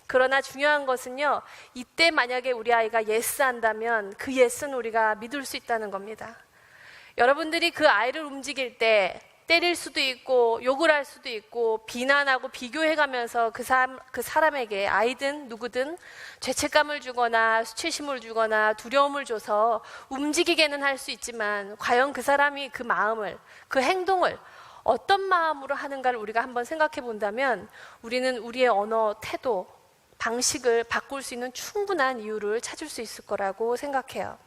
그러나 중요한 것은요. 이때 만약에 우리 아이가 예스 한다면 그 예스는 우리가 믿을 수 있다는 겁니다. 여러분들이 그 아이를 움직일 때 때릴 수도 있고 욕을 할 수도 있고 비난하고 비교해가면서 그 사람에게 아이든 누구든 죄책감을 주거나 수치심을 주거나 두려움을 줘서 움직이게는 할 수 있지만 과연 그 사람이 그 마음을, 그 행동을 어떤 마음으로 하는가를 우리가 한번 생각해 본다면 우리는 우리의 언어, 태도, 방식을 바꿀 수 있는 충분한 이유를 찾을 수 있을 거라고 생각해요.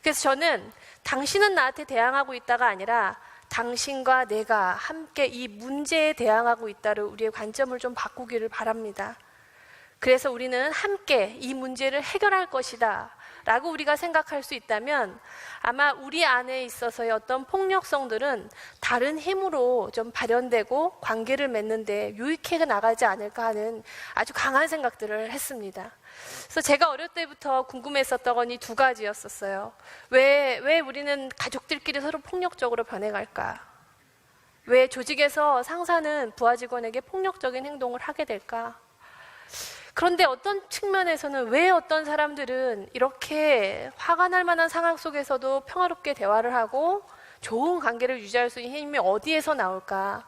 그래서 저는 당신은 나한테 대항하고 있다가 아니라 당신과 내가 함께 이 문제에 대항하고 있다를 우리의 관점을 좀 바꾸기를 바랍니다. 그래서 우리는 함께 이 문제를 해결할 것이다 라고 우리가 생각할 수 있다면 아마 우리 안에 있어서의 어떤 폭력성들은 다른 힘으로 좀 발현되고 관계를 맺는데 유익해 나가지 않을까 하는 아주 강한 생각들을 했습니다. 그래서 제가 어릴 때부터 궁금했었던 건 이 두 가지였었어요. 왜 우리는 가족들끼리 서로 폭력적으로 변해갈까? 왜 조직에서 상사는 부하 직원에게 폭력적인 행동을 하게 될까? 그런데 어떤 측면에서는 왜 어떤 사람들은 이렇게 화가 날 만한 상황 속에서도 평화롭게 대화를 하고 좋은 관계를 유지할 수 있는 힘이 어디에서 나올까?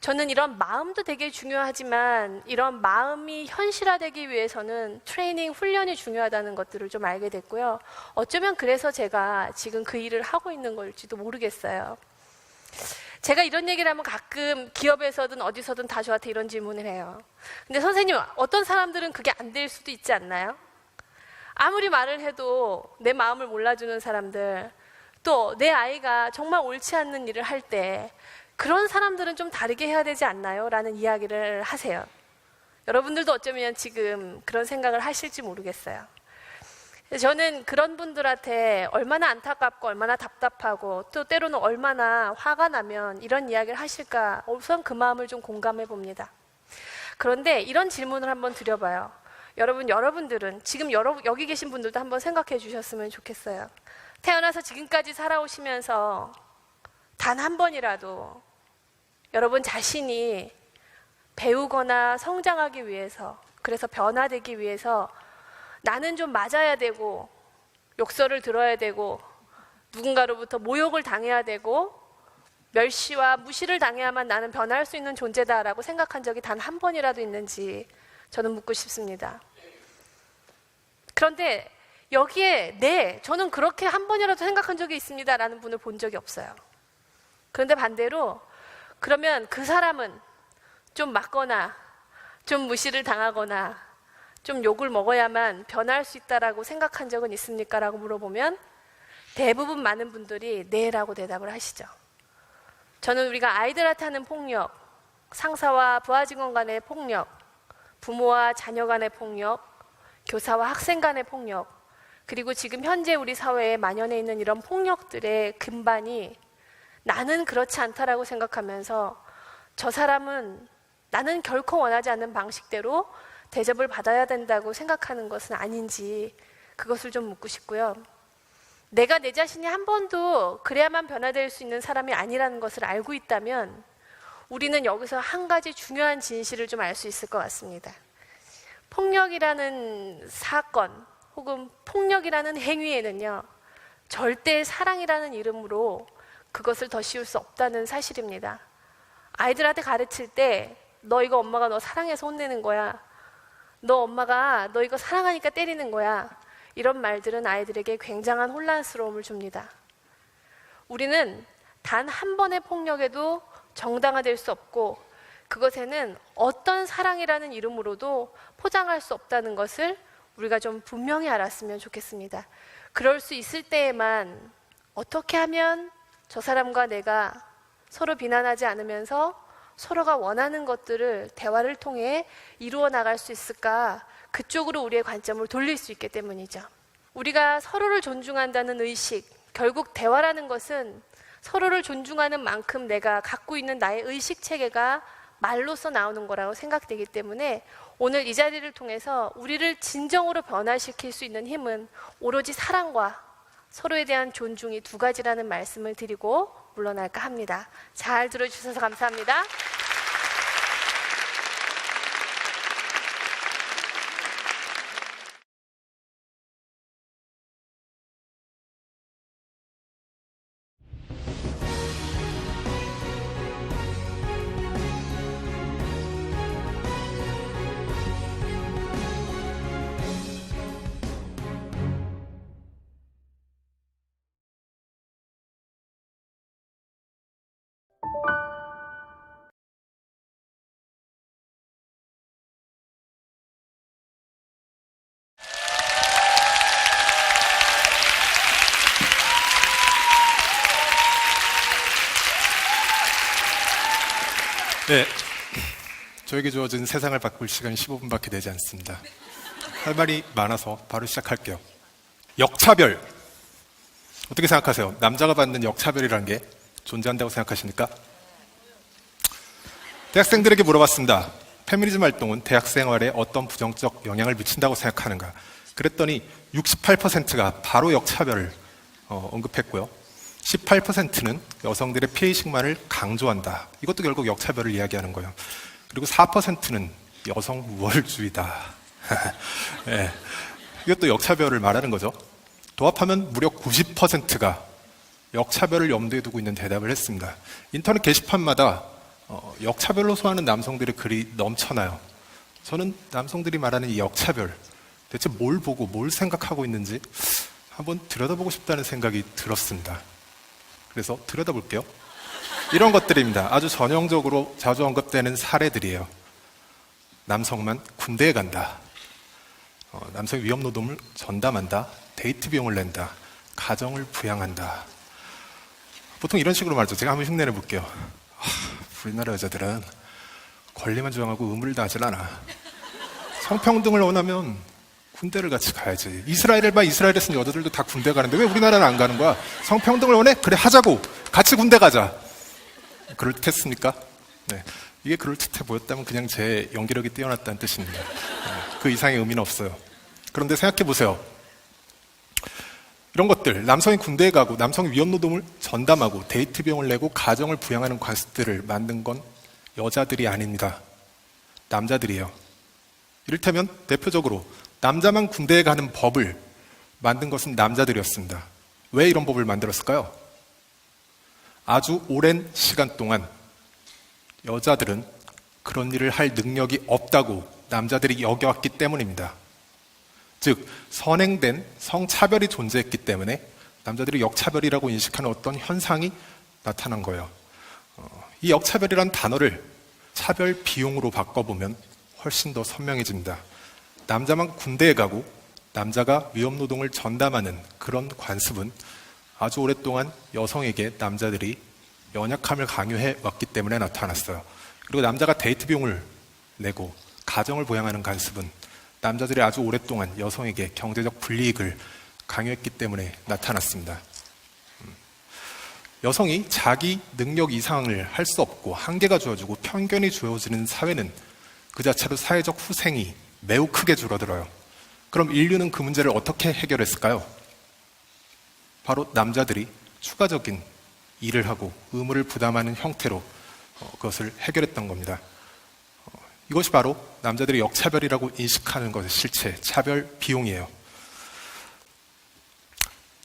저는 이런 마음도 되게 중요하지만 이런 마음이 현실화되기 위해서는 트레이닝, 훈련이 중요하다는 것들을 좀 알게 됐고요. 어쩌면 그래서 제가 지금 그 일을 하고 있는 걸지도 모르겠어요. 제가 이런 얘기를 하면 가끔 기업에서든 어디서든 다 저한테 이런 질문을 해요. 근데 선생님, 어떤 사람들은 그게 안 될 수도 있지 않나요? 아무리 말을 해도 내 마음을 몰라주는 사람들, 또 내 아이가 정말 옳지 않는 일을 할 때 그런 사람들은 좀 다르게 해야 되지 않나요? 라는 이야기를 하세요. 여러분들도 어쩌면 지금 그런 생각을 하실지 모르겠어요. 저는 그런 분들한테 얼마나 안타깝고 얼마나 답답하고 또 때로는 얼마나 화가 나면 이런 이야기를 하실까 우선 그 마음을 좀 공감해 봅니다. 그런데 이런 질문을 한번 드려봐요. 여러분들은 지금 여기 계신 분들도 한번 생각해 주셨으면 좋겠어요. 태어나서 지금까지 살아오시면서 단 한 번이라도 여러분 자신이 배우거나 성장하기 위해서, 그래서 변화되기 위해서 나는 좀 맞아야 되고 욕설을 들어야 되고 누군가로부터 모욕을 당해야 되고 멸시와 무시를 당해야만 나는 변화할 수 있는 존재다라고 생각한 적이 단 한 번이라도 있는지 저는 묻고 싶습니다. 그런데 여기에 저는 그렇게 한 번이라도 생각한 적이 있습니다라는 분을 본 적이 없어요. 그런데 반대로 그러면 그 사람은 좀 맞거나 좀 무시를 당하거나 좀 욕을 먹어야만 변화할 수 있다라고 생각한 적은 있습니까? 라고 물어보면 대부분 많은 분들이 네라고 대답을 하시죠. 저는 우리가 아이들한테 하는 폭력, 상사와 부하 직원 간의 폭력, 부모와 자녀 간의 폭력, 교사와 학생 간의 폭력, 그리고 지금 현재 우리 사회에 만연해 있는 이런 폭력들의 근반이 나는 그렇지 않다라고 생각하면서 저 사람은 나는 결코 원하지 않는 방식대로 대접을 받아야 된다고 생각하는 것은 아닌지 그것을 좀 묻고 싶고요. 내가 내 자신이 한 번도 그래야만 변화될 수 있는 사람이 아니라는 것을 알고 있다면 우리는 여기서 한 가지 중요한 진실을 좀 알 수 있을 것 같습니다. 폭력이라는 사건 혹은 폭력이라는 행위에는요, 절대 사랑이라는 이름으로 그것을 더 씌울 수 없다는 사실입니다. 아이들한테 가르칠 때 너 이거 엄마가 너 사랑해서 혼내는 거야. 너 엄마가 너 이거 사랑하니까 때리는 거야. 이런 말들은 아이들에게 굉장한 혼란스러움을 줍니다. 우리는 단 한 번의 폭력에도 정당화될 수 없고 그것에는 어떤 사랑이라는 이름으로도 포장할 수 없다는 것을 우리가 좀 분명히 알았으면 좋겠습니다. 그럴 수 있을 때에만 어떻게 하면 저 사람과 내가 서로 비난하지 않으면서 서로가 원하는 것들을 대화를 통해 이루어 나갈 수 있을까? 그쪽으로 우리의 관점을 돌릴 수 있기 때문이죠. 우리가 서로를 존중한다는 의식, 결국 대화라는 것은 서로를 존중하는 만큼 내가 갖고 있는 나의 의식 체계가 말로써 나오는 거라고 생각되기 때문에 오늘 이 자리를 통해서 우리를 진정으로 변화시킬 수 있는 힘은 오로지 사랑과 서로에 대한 존중이 두 가지라는 말씀을 드리고 물러날까 합니다. 잘 들어주셔서 감사합니다. 네, 저에게 주어진 세상을 바꿀 시간 15분밖에 되지 않습니다. 할 말이 많아서 바로 시작할게요. 역차별. 어떻게 생각하세요? 남자가 받는 역차별이라는 게 존재한다고 생각하십니까? 대학생들에게 물어봤습니다. 페미니즘 활동은 대학 생활에 어떤 부정적 영향을 미친다고 생각하는가? 그랬더니 68%가 바로 역차별을 언급했고요. 18%는 여성들의 피해의식만을 강조한다. 이것도 결국 역차별을 이야기하는 거예요. 그리고 4%는 여성 우월주의다. 네. 이것도 역차별을 말하는 거죠. 도합하면 무려 90%가 역차별을 염두에 두고 있는 대답을 했습니다. 인터넷 게시판마다 역차별로 소하는 남성들의 글이 넘쳐나요. 저는 남성들이 말하는 이 역차별, 대체 뭘 보고 뭘 생각하고 있는지 한번 들여다보고 싶다는 생각이 들었습니다. 그래서 들여다볼게요. 이런 것들입니다. 아주 전형적으로 자주 언급되는 사례들이에요. 남성만 군대에 간다. 남성의 위험노동을 전담한다. 데이트 비용을 낸다. 가정을 부양한다. 보통 이런 식으로 말하죠. 제가 한번 흉내내 볼게요. 우리나라 여자들은 권리만 주장하고 의무를 다하질 않아. 성평등을 원하면 군대를 같이 가야지. 이스라엘을 봐. 이스라엘에서는 여자들도 다 군대 가는데 왜 우리나라는 안 가는 거야? 성평등을 원해? 그래, 하자고. 같이 군대 가자. 그럴듯했습니까? 네. 이게 그럴듯해 보였다면 그냥 제 연기력이 뛰어났다는 뜻입니다. 네. 그 이상의 의미는 없어요. 그런데 생각해 보세요. 이런 것들, 남성이 군대에 가고 남성이 위험노동을 전담하고 데이트 비용을 내고 가정을 부양하는 관습들을 만든 건 여자들이 아닙니다. 남자들이에요. 이를테면 대표적으로 남자만 군대에 가는 법을 만든 것은 남자들이었습니다. 왜 이런 법을 만들었을까요? 아주 오랜 시간 동안 여자들은 그런 일을 할 능력이 없다고 남자들이 여겨왔기 때문입니다. 즉, 선행된 성차별이 존재했기 때문에 남자들이 역차별이라고 인식하는 어떤 현상이 나타난 거예요. 이 역차별이란 단어를 차별 비용으로 바꿔보면 훨씬 더 선명해집니다. 남자만 군대에 가고 남자가 위험노동을 전담하는 그런 관습은 아주 오랫동안 여성에게 남자들이 연약함을 강요해 왔기 때문에 나타났어요. 그리고 남자가 데이트 비용을 내고 가정을 부양하는 관습은 남자들이 아주 오랫동안 여성에게 경제적 불이익을 강요했기 때문에 나타났습니다. 여성이 자기 능력 이상을 할 수 없고 한계가 주어지고 편견이 주어지는 사회는 그 자체로 사회적 후생이 매우 크게 줄어들어요. 그럼 인류는 그 문제를 어떻게 해결했을까요? 바로 남자들이 추가적인 일을 하고 의무를 부담하는 형태로 그것을 해결했던 겁니다. 이것이 바로 남자들이 역차별이라고 인식하는 것의 실체, 차별 비용이에요.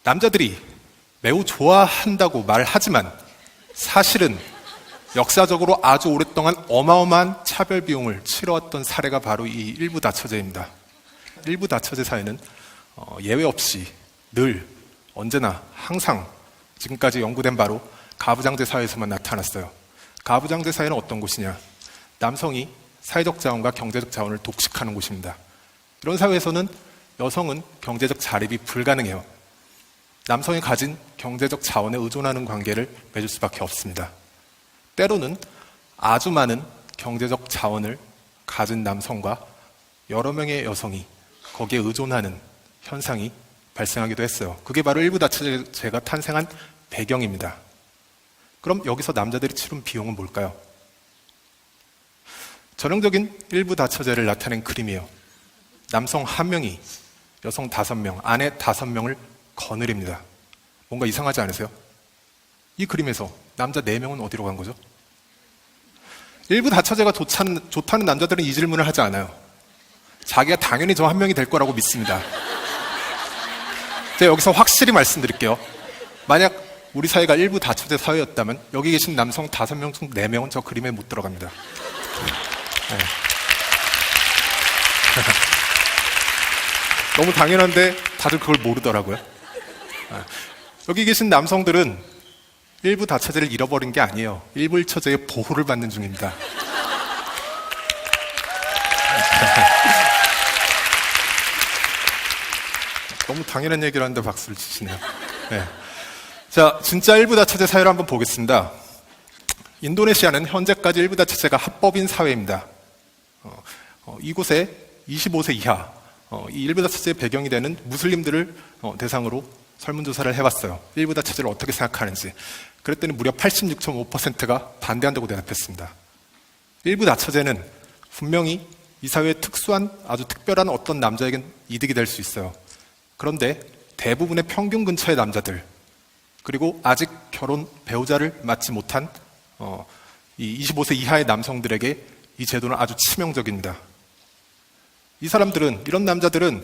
남자들이 매우 좋아한다고 말하지만 사실은 역사적으로 아주 오랫동안 어마어마한 차별 비용을 치러왔던 사례가 바로 이 일부 다처제입니다. 일부 다처제 사회는 예외 없이 늘 언제나 항상 지금까지 연구된 바로 가부장제 사회에서만 나타났어요. 가부장제 사회는 어떤 곳이냐? 남성이 사회적 자원과 경제적 자원을 독식하는 곳입니다. 이런 사회에서는 여성은 경제적 자립이 불가능해요. 남성이 가진 경제적 자원에 의존하는 관계를 맺을 수밖에 없습니다. 때로는 아주 많은 경제적 자원을 가진 남성과 여러 명의 여성이 거기에 의존하는 현상이 발생하기도 했어요. 그게 바로 일부 다처제가 탄생한 배경입니다. 그럼 여기서 남자들이 치른 비용은 뭘까요? 전형적인 일부 다처제를 나타낸 그림이에요. 남성 1명이 여성 5명, 아내 5명을 거느립니다. 뭔가 이상하지 않으세요? 이 그림에서 남자 4명은 어디로 간 거죠? 일부 다처제가 좋다는 남자들은 이 질문을 하지 않아요. 자기가 당연히 저 1명이 될 거라고 믿습니다. 제가 여기서 확실히 말씀드릴게요. 만약 우리 사회가 일부 다처제 사회였다면 여기 계신 남성 5명 중 4명은 저 그림에 못 들어갑니다. 네. 너무 당연한데 다들 그걸 모르더라고요. 여기 계신 남성들은 일부 다처제를 잃어버린 게 아니에요. 일부 일처제의 보호를 받는 중입니다. 너무 당연한 얘기를 하는데 박수를 치시네요. 네. 자, 진짜 일부 다처제 사회를 한번 보겠습니다. 인도네시아는 현재까지 일부 다처제가 합법인 사회입니다. 이곳에 25세 이하 이 일부 다처제의 배경이 되는 무슬림들을 대상으로 설문조사를 해봤어요. 일부 다처제를 어떻게 생각하는지. 그랬더니 무려 86.5%가 반대한다고 대답했습니다. 일부 다처제는 분명히 이 사회의 특수한 아주 특별한 어떤 남자에겐 이득이 될 수 있어요. 그런데 대부분의 평균 근처의 남자들, 그리고 아직 결혼 배우자를 맡지 못한 이 25세 이하의 남성들에게 이 제도는 아주 치명적입니다. 이런 남자들은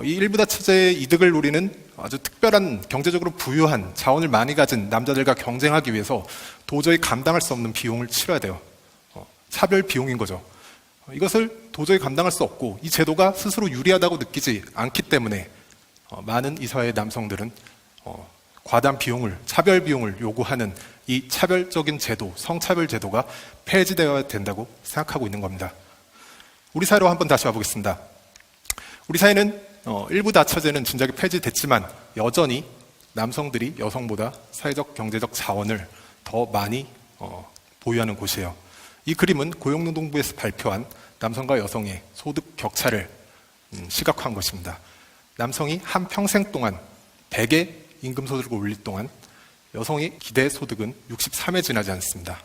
이 일부 다처제의 이득을 노리는 아주 특별한 경제적으로 부유한 자원을 많이 가진 남자들과 경쟁하기 위해서 도저히 감당할 수 없는 비용을 치러야 돼요. 차별 비용인 거죠. 이것을 도저히 감당할 수 없고 이 제도가 스스로 유리하다고 느끼지 않기 때문에 많은 이 사회의 남성들은 과다한 비용을, 차별 비용을 요구하는 이 차별적인 제도, 성차별 제도가 폐지되어야 된다고 생각하고 있는 겁니다. 우리 사회로 한번 다시 와보겠습니다. 우리 사회는 일부 다처제는 진작에 폐지됐지만 여전히 남성들이 여성보다 사회적, 경제적 자원을 더 많이 보유하는 곳이에요. 이 그림은 고용노동부에서 발표한 남성과 여성의 소득 격차를 시각화한 것입니다. 남성이 한 평생 동안 100의 임금 소득을 올릴 동안 여성의 기대 소득은 63에 지나지 않습니다.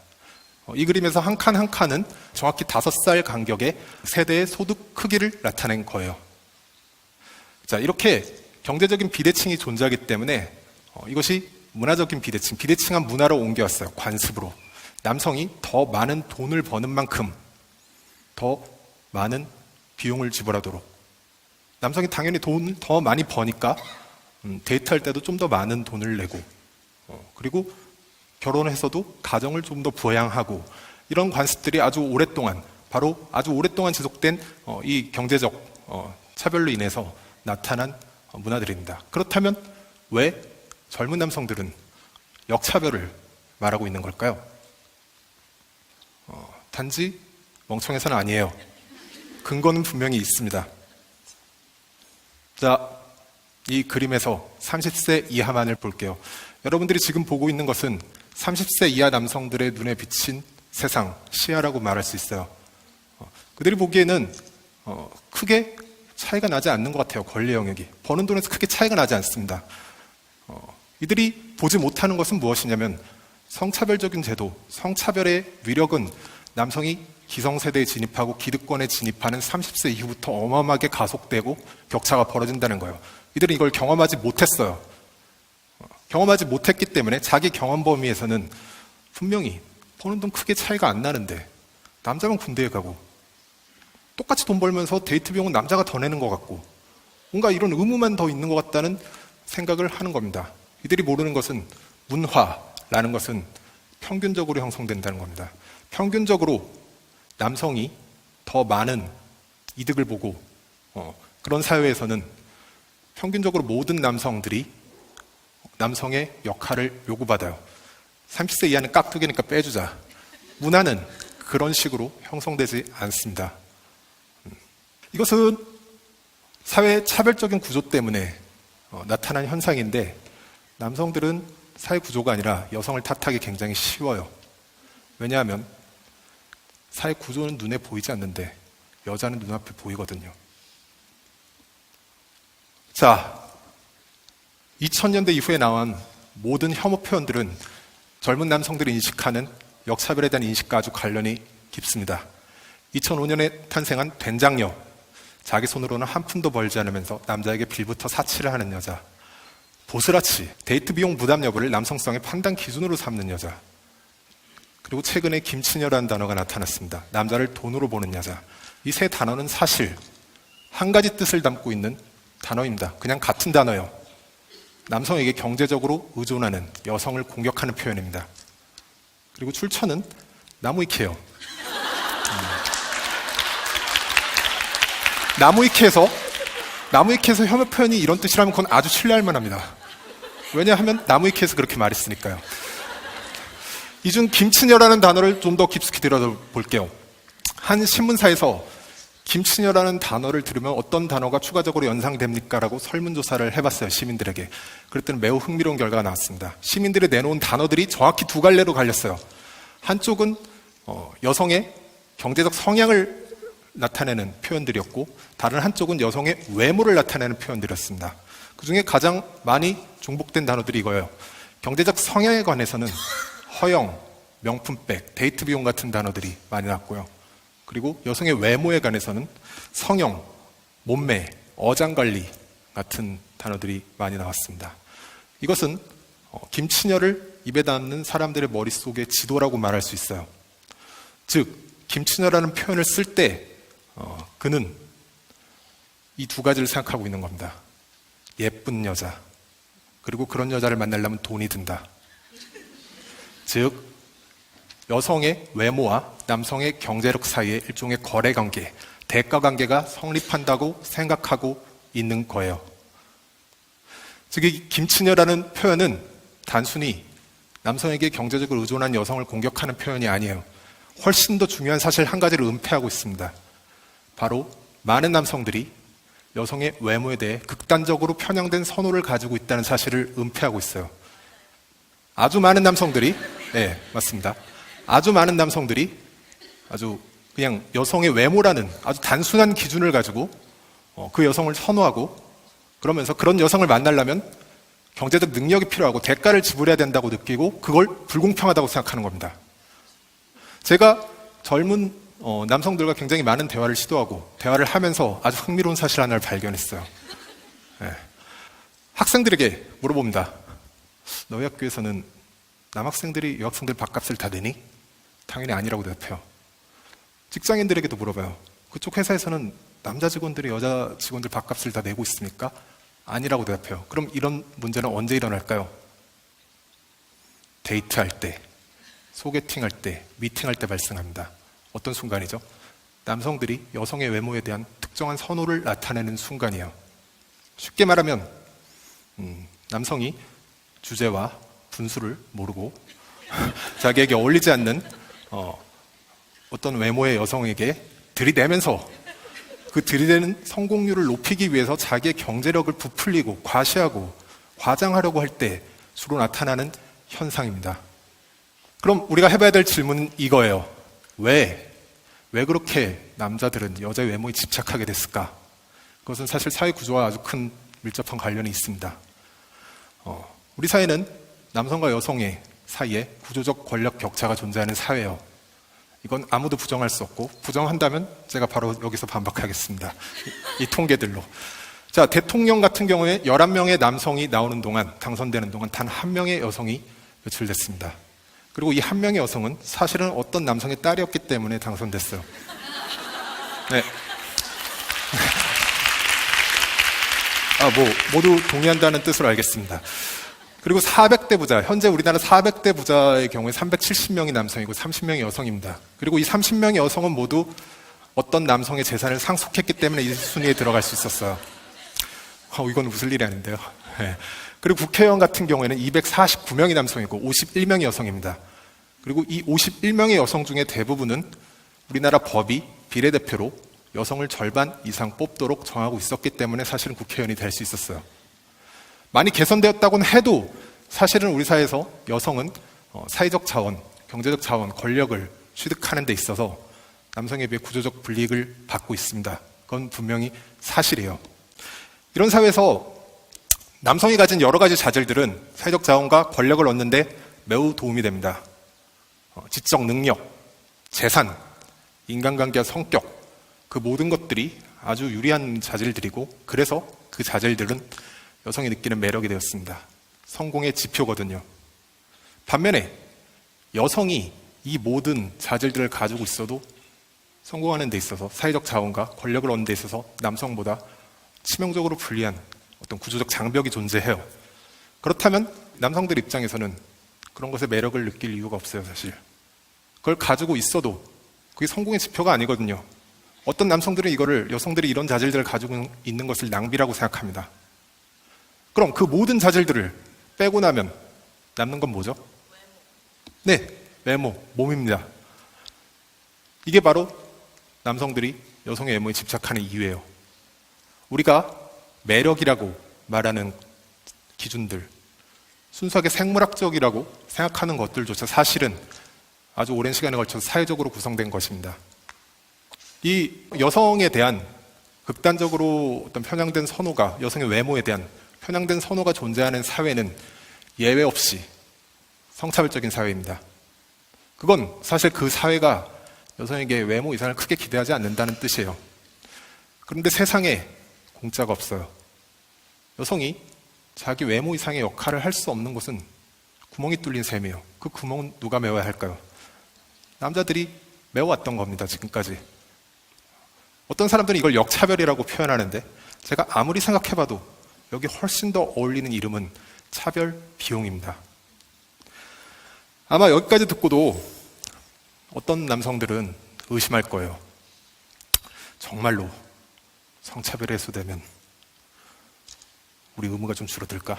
이 그림에서 한 칸 한 칸은 정확히 5살 간격의 세대의 소득 크기를 나타낸 거예요. 자, 이렇게 경제적인 비대칭이 존재하기 때문에 이것이 문화적인 비대칭한 문화로 옮겨왔어요. 관습으로. 남성이 더 많은 돈을 버는 만큼 더 많은 비용을 지불하도록. 남성이 당연히 돈을 더 많이 버니까 데이트할 때도 좀 더 많은 돈을 내고 그리고 결혼해서도 가정을 좀 더 부양하고 이런 관습들이 아주 오랫동안 지속된 이 경제적 차별로 인해서 나타난 문화들입니다. 그렇다면 왜 젊은 남성들은 역차별을 말하고 있는 걸까요? 단지 멍청해서는 아니에요. 근거는 분명히 있습니다. 자, 이 그림에서 30세 이하만을 볼게요. 여러분들이 지금 보고 있는 것은 30세 이하 남성들의 눈에 비친 세상, 시야라고 말할 수 있어요. 그들이 보기에는 크게 차이가 나지 않는 것 같아요. 권리 영역이. 버는 돈에서 크게 차이가 나지 않습니다. 이들이 보지 못하는 것은 무엇이냐면 성차별적인 제도, 성차별의 위력은 남성이 기성세대에 진입하고 기득권에 진입하는 30세 이후부터 어마어마하게 가속되고 격차가 벌어진다는 거예요. 이들은 이걸 경험하지 못했어요. 경험하지 못했기 때문에 자기 경험 범위에서는 분명히 버는 돈 크게 차이가 안 나는데 남자만 군대에 가고 똑같이 돈 벌면서 데이트 비용은 남자가 더 내는 것 같고 뭔가 이런 의무만 더 있는 것 같다는 생각을 하는 겁니다. 이들이 모르는 것은 문화라는 것은 평균적으로 형성된다는 겁니다. 평균적으로 남성이 더 많은 이득을 보고 그런 사회에서는 평균적으로 모든 남성들이 남성의 역할을 요구받아요. 30세 이하는 깍두기니까 빼주자. 문화는 그런 식으로 형성되지 않습니다. 이것은 사회의 차별적인 구조 때문에 나타난 현상인데 남성들은 사회 구조가 아니라 여성을 탓하기 굉장히 쉬워요. 왜냐하면 사회 구조는 눈에 보이지 않는데 여자는 눈앞에 보이거든요. 자, 2000년대 이후에 나온 모든 혐오 표현들은 젊은 남성들이 인식하는 역차별에 대한 인식과 아주 관련이 깊습니다. 2005년에 탄생한 된장녀, 자기 손으로는 한 푼도 벌지 않으면서 남자에게 빌부터 사치를 하는 여자, 보스라치, 데이트 비용 부담 여부를 남성성의 판단 기준으로 삼는 여자, 그리고 최근에 김치녀라는 단어가 나타났습니다. 남자를 돈으로 보는 여자. 이 세 단어는 사실 한 가지 뜻을 담고 있는 단어입니다. 그냥 같은 단어예요. 남성에게 경제적으로 의존하는 여성을 공격하는 표현입니다. 그리고 출처는 나무위키예요. 나무위키에서 혐오 표현이 이런 뜻이라면 그건 아주 신뢰할 만합니다. 왜냐하면 나무위키에서 그렇게 말했으니까요. 이 중 김치녀라는 단어를 좀 더 깊숙이 들여다볼게요. 한 신문사에서 김치녀라는 단어를 들으면 어떤 단어가 추가적으로 연상됩니까? 라고 설문조사를 해봤어요, 시민들에게. 그랬더니 매우 흥미로운 결과가 나왔습니다. 시민들이 내놓은 단어들이 정확히 두 갈래로 갈렸어요. 한쪽은 여성의 경제적 성향을 나타내는 표현들이었고, 다른 한쪽은 여성의 외모를 나타내는 표현들이었습니다. 그 중에 가장 많이 중복된 단어들이 이거예요. 경제적 성향에 관해서는 허영, 명품백, 데이트 비용 같은 단어들이 많이 나왔고요. 그리고 여성의 외모에 관해서는 성형, 몸매, 어장관리 같은 단어들이 많이 나왔습니다. 이것은 김치녀를 입에 담는 사람들의 머릿속의 지도라고 말할 수 있어요. 즉, 김치녀라는 표현을 쓸 때 그는 이 두 가지를 생각하고 있는 겁니다. 예쁜 여자, 그리고 그런 여자를 만나려면 돈이 든다. 즉, 여성의 외모와 남성의 경제력 사이의 일종의 거래관계, 대가관계가 성립한다고 생각하고 있는 거예요. 즉, 이 김치녀라는 표현은 단순히 남성에게 경제적으로 의존한 여성을 공격하는 표현이 아니에요. 훨씬 더 중요한 사실 한 가지를 은폐하고 있습니다. 바로 많은 남성들이 여성의 외모에 대해 극단적으로 편향된 선호를 가지고 있다는 사실을 은폐하고 있어요. 아주 많은 남성들이, 네, 맞습니다. 아주 많은 남성들이 아주 그냥 여성의 외모라는 아주 단순한 기준을 가지고 그 여성을 선호하고, 그러면서 그런 여성을 만나려면 경제적 능력이 필요하고 대가를 지불해야 된다고 느끼고 그걸 불공평하다고 생각하는 겁니다. 제가 젊은 남성들과 굉장히 많은 대화를 시도하고 대화를 하면서 아주 흥미로운 사실 하나를 발견했어요. 네. 학생들에게 물어봅니다. 너희 학교에서는 남학생들이 여학생들 밥값을 다 내니? 당연히 아니라고 대답해요. 직장인들에게도 물어봐요. 그쪽 회사에서는 남자 직원들이 여자 직원들 밥값을 다 내고 있습니까? 아니라고 대답해요. 그럼 이런 문제는 언제 일어날까요? 데이트할 때, 소개팅할 때, 미팅할 때 발생합니다. 어떤 순간이죠? 남성들이 여성의 외모에 대한 특정한 선호를 나타내는 순간이에요. 쉽게 말하면 남성이 주제와 분수를 모르고 자기에게 어울리지 않는 어떤 외모의 여성에게 들이대면서 그 들이대는 성공률을 높이기 위해서 자기의 경제력을 부풀리고 과시하고 과장하려고 할 때 주로 나타나는 현상입니다. 그럼 우리가 해봐야 될 질문은 이거예요. 왜 그렇게 남자들은 여자의 외모에 집착하게 됐을까? 그것은 사실 사회 구조와 아주 큰 밀접한 관련이 있습니다. 우리 사회는 남성과 여성의 사이에 구조적 권력 격차가 존재하는 사회예요. 이건 아무도 부정할 수 없고, 부정한다면 제가 바로 여기서 반박하겠습니다. 이 통계들로. 자, 대통령 같은 경우에 11명의 남성이 나오는 동안, 당선되는 동안 단 한 명의 여성이 배출됐습니다. 그리고 이 한 명의 여성은 사실은 어떤 남성의 딸이었기 때문에 당선됐어요. 네. 모두 동의한다는 뜻으로 알겠습니다. 그리고 400대 부자, 현재 우리나라 400대 부자의 경우에 370명이 남성이고 30명이 여성입니다. 그리고 이 30명의 여성은 모두 어떤 남성의 재산을 상속했기 때문에 이 순위에 들어갈 수 있었어요. 이건 웃을 일이 아닌데요. 네. 그리고 국회의원 같은 경우에는 249명이 남성이고 51명이 여성입니다. 그리고 이 51명의 여성 중에 대부분은 우리나라 법이 비례대표로 여성을 절반 이상 뽑도록 정하고 있었기 때문에 사실은 국회의원이 될 수 있었어요. 많이 개선되었다고는 해도 사실은 우리 사회에서 여성은 사회적 자원, 경제적 자원, 권력을 취득하는 데 있어서 남성에 비해 구조적 불이익을 받고 있습니다. 그건 분명히 사실이에요. 이런 사회에서 남성이 가진 여러 가지 자질들은 사회적 자원과 권력을 얻는 데 매우 도움이 됩니다. 지적 능력, 재산, 인간관계와 성격, 그 모든 것들이 아주 유리한 자질들이고 그래서 그 자질들은 여성이 느끼는 매력이 되었습니다. 성공의 지표거든요. 반면에 여성이 이 모든 자질들을 가지고 있어도 성공하는 데 있어서 사회적 자원과 권력을 얻는 데 있어서 남성보다 치명적으로 불리한 어떤 구조적 장벽이 존재해요. 그렇다면 남성들 입장에서는 그런 것에 매력을 느낄 이유가 없어요, 사실. 그걸 가지고 있어도 그게 성공의 지표가 아니거든요. 어떤 남성들은 이거를 여성들이 이런 자질들을 가지고 있는 것을 낭비라고 생각합니다. 그럼 그 모든 자질들을 빼고 나면 남는 건 뭐죠? 네, 외모, 몸입니다. 이게 바로 남성들이 여성의 외모에 집착하는 이유예요. 우리가 매력이라고 말하는 기준들, 순수하게 생물학적이라고 생각하는 것들조차 사실은 아주 오랜 시간에 걸쳐서 사회적으로 구성된 것입니다. 이 여성에 대한 극단적으로 어떤 편향된 선호가, 여성의 외모에 대한 편향된 선호가 존재하는 사회는 예외 없이 성차별적인 사회입니다. 그건 사실 그 사회가 여성에게 외모 이상을 크게 기대하지 않는다는 뜻이에요. 그런데 세상에 공짜가 없어요. 여성이 자기 외모 이상의 역할을 할 수 없는 곳은 구멍이 뚫린 셈이에요. 그 구멍은 누가 메워야 할까요? 남자들이 메워왔던 겁니다, 지금까지. 어떤 사람들은 이걸 역차별이라고 표현하는데 제가 아무리 생각해봐도 여기 훨씬 더 어울리는 이름은 차별 비용입니다. 아마 여기까지 듣고도 어떤 남성들은 의심할 거예요. 정말로 성차별이 해소되면 우리 의무가 좀 줄어들까?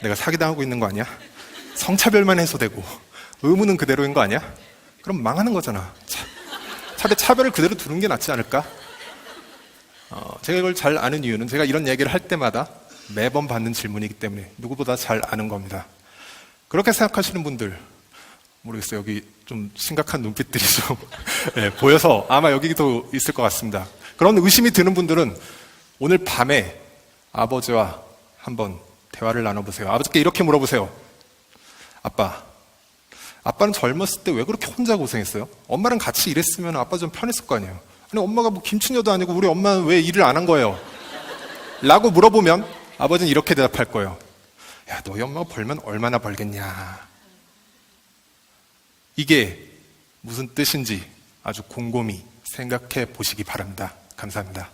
내가 사기당하고 있는 거 아니야? 성차별만 해소되고 의무는 그대로인 거 아니야? 그럼 망하는 거잖아. 차라리 차별을 그대로 두는 게 낫지 않을까? 제가 이걸 잘 아는 이유는 제가 이런 얘기를 할 때마다 매번 받는 질문이기 때문에 누구보다 잘 아는 겁니다. 그렇게 생각하시는 분들 모르겠어요. 여기 좀 심각한 눈빛들이 좀 네, 보여서 아마 여기도 있을 것 같습니다. 그런 의심이 드는 분들은 오늘 밤에 아버지와 한번 대화를 나눠보세요. 아버지께 이렇게 물어보세요. 아빠는 젊었을 때 왜 그렇게 혼자 고생했어요? 엄마랑 같이 일했으면 아빠 좀 편했을 거 아니에요. 아니 엄마가 뭐 김치녀도 아니고 우리 엄마는 왜 일을 안 한 거예요? 라고 물어보면 아버지는 이렇게 대답할 거예요. 야, 너희 엄마가 벌면 얼마나 벌겠냐. 이게 무슨 뜻인지 아주 곰곰이 생각해 보시기 바랍니다. 감사합니다.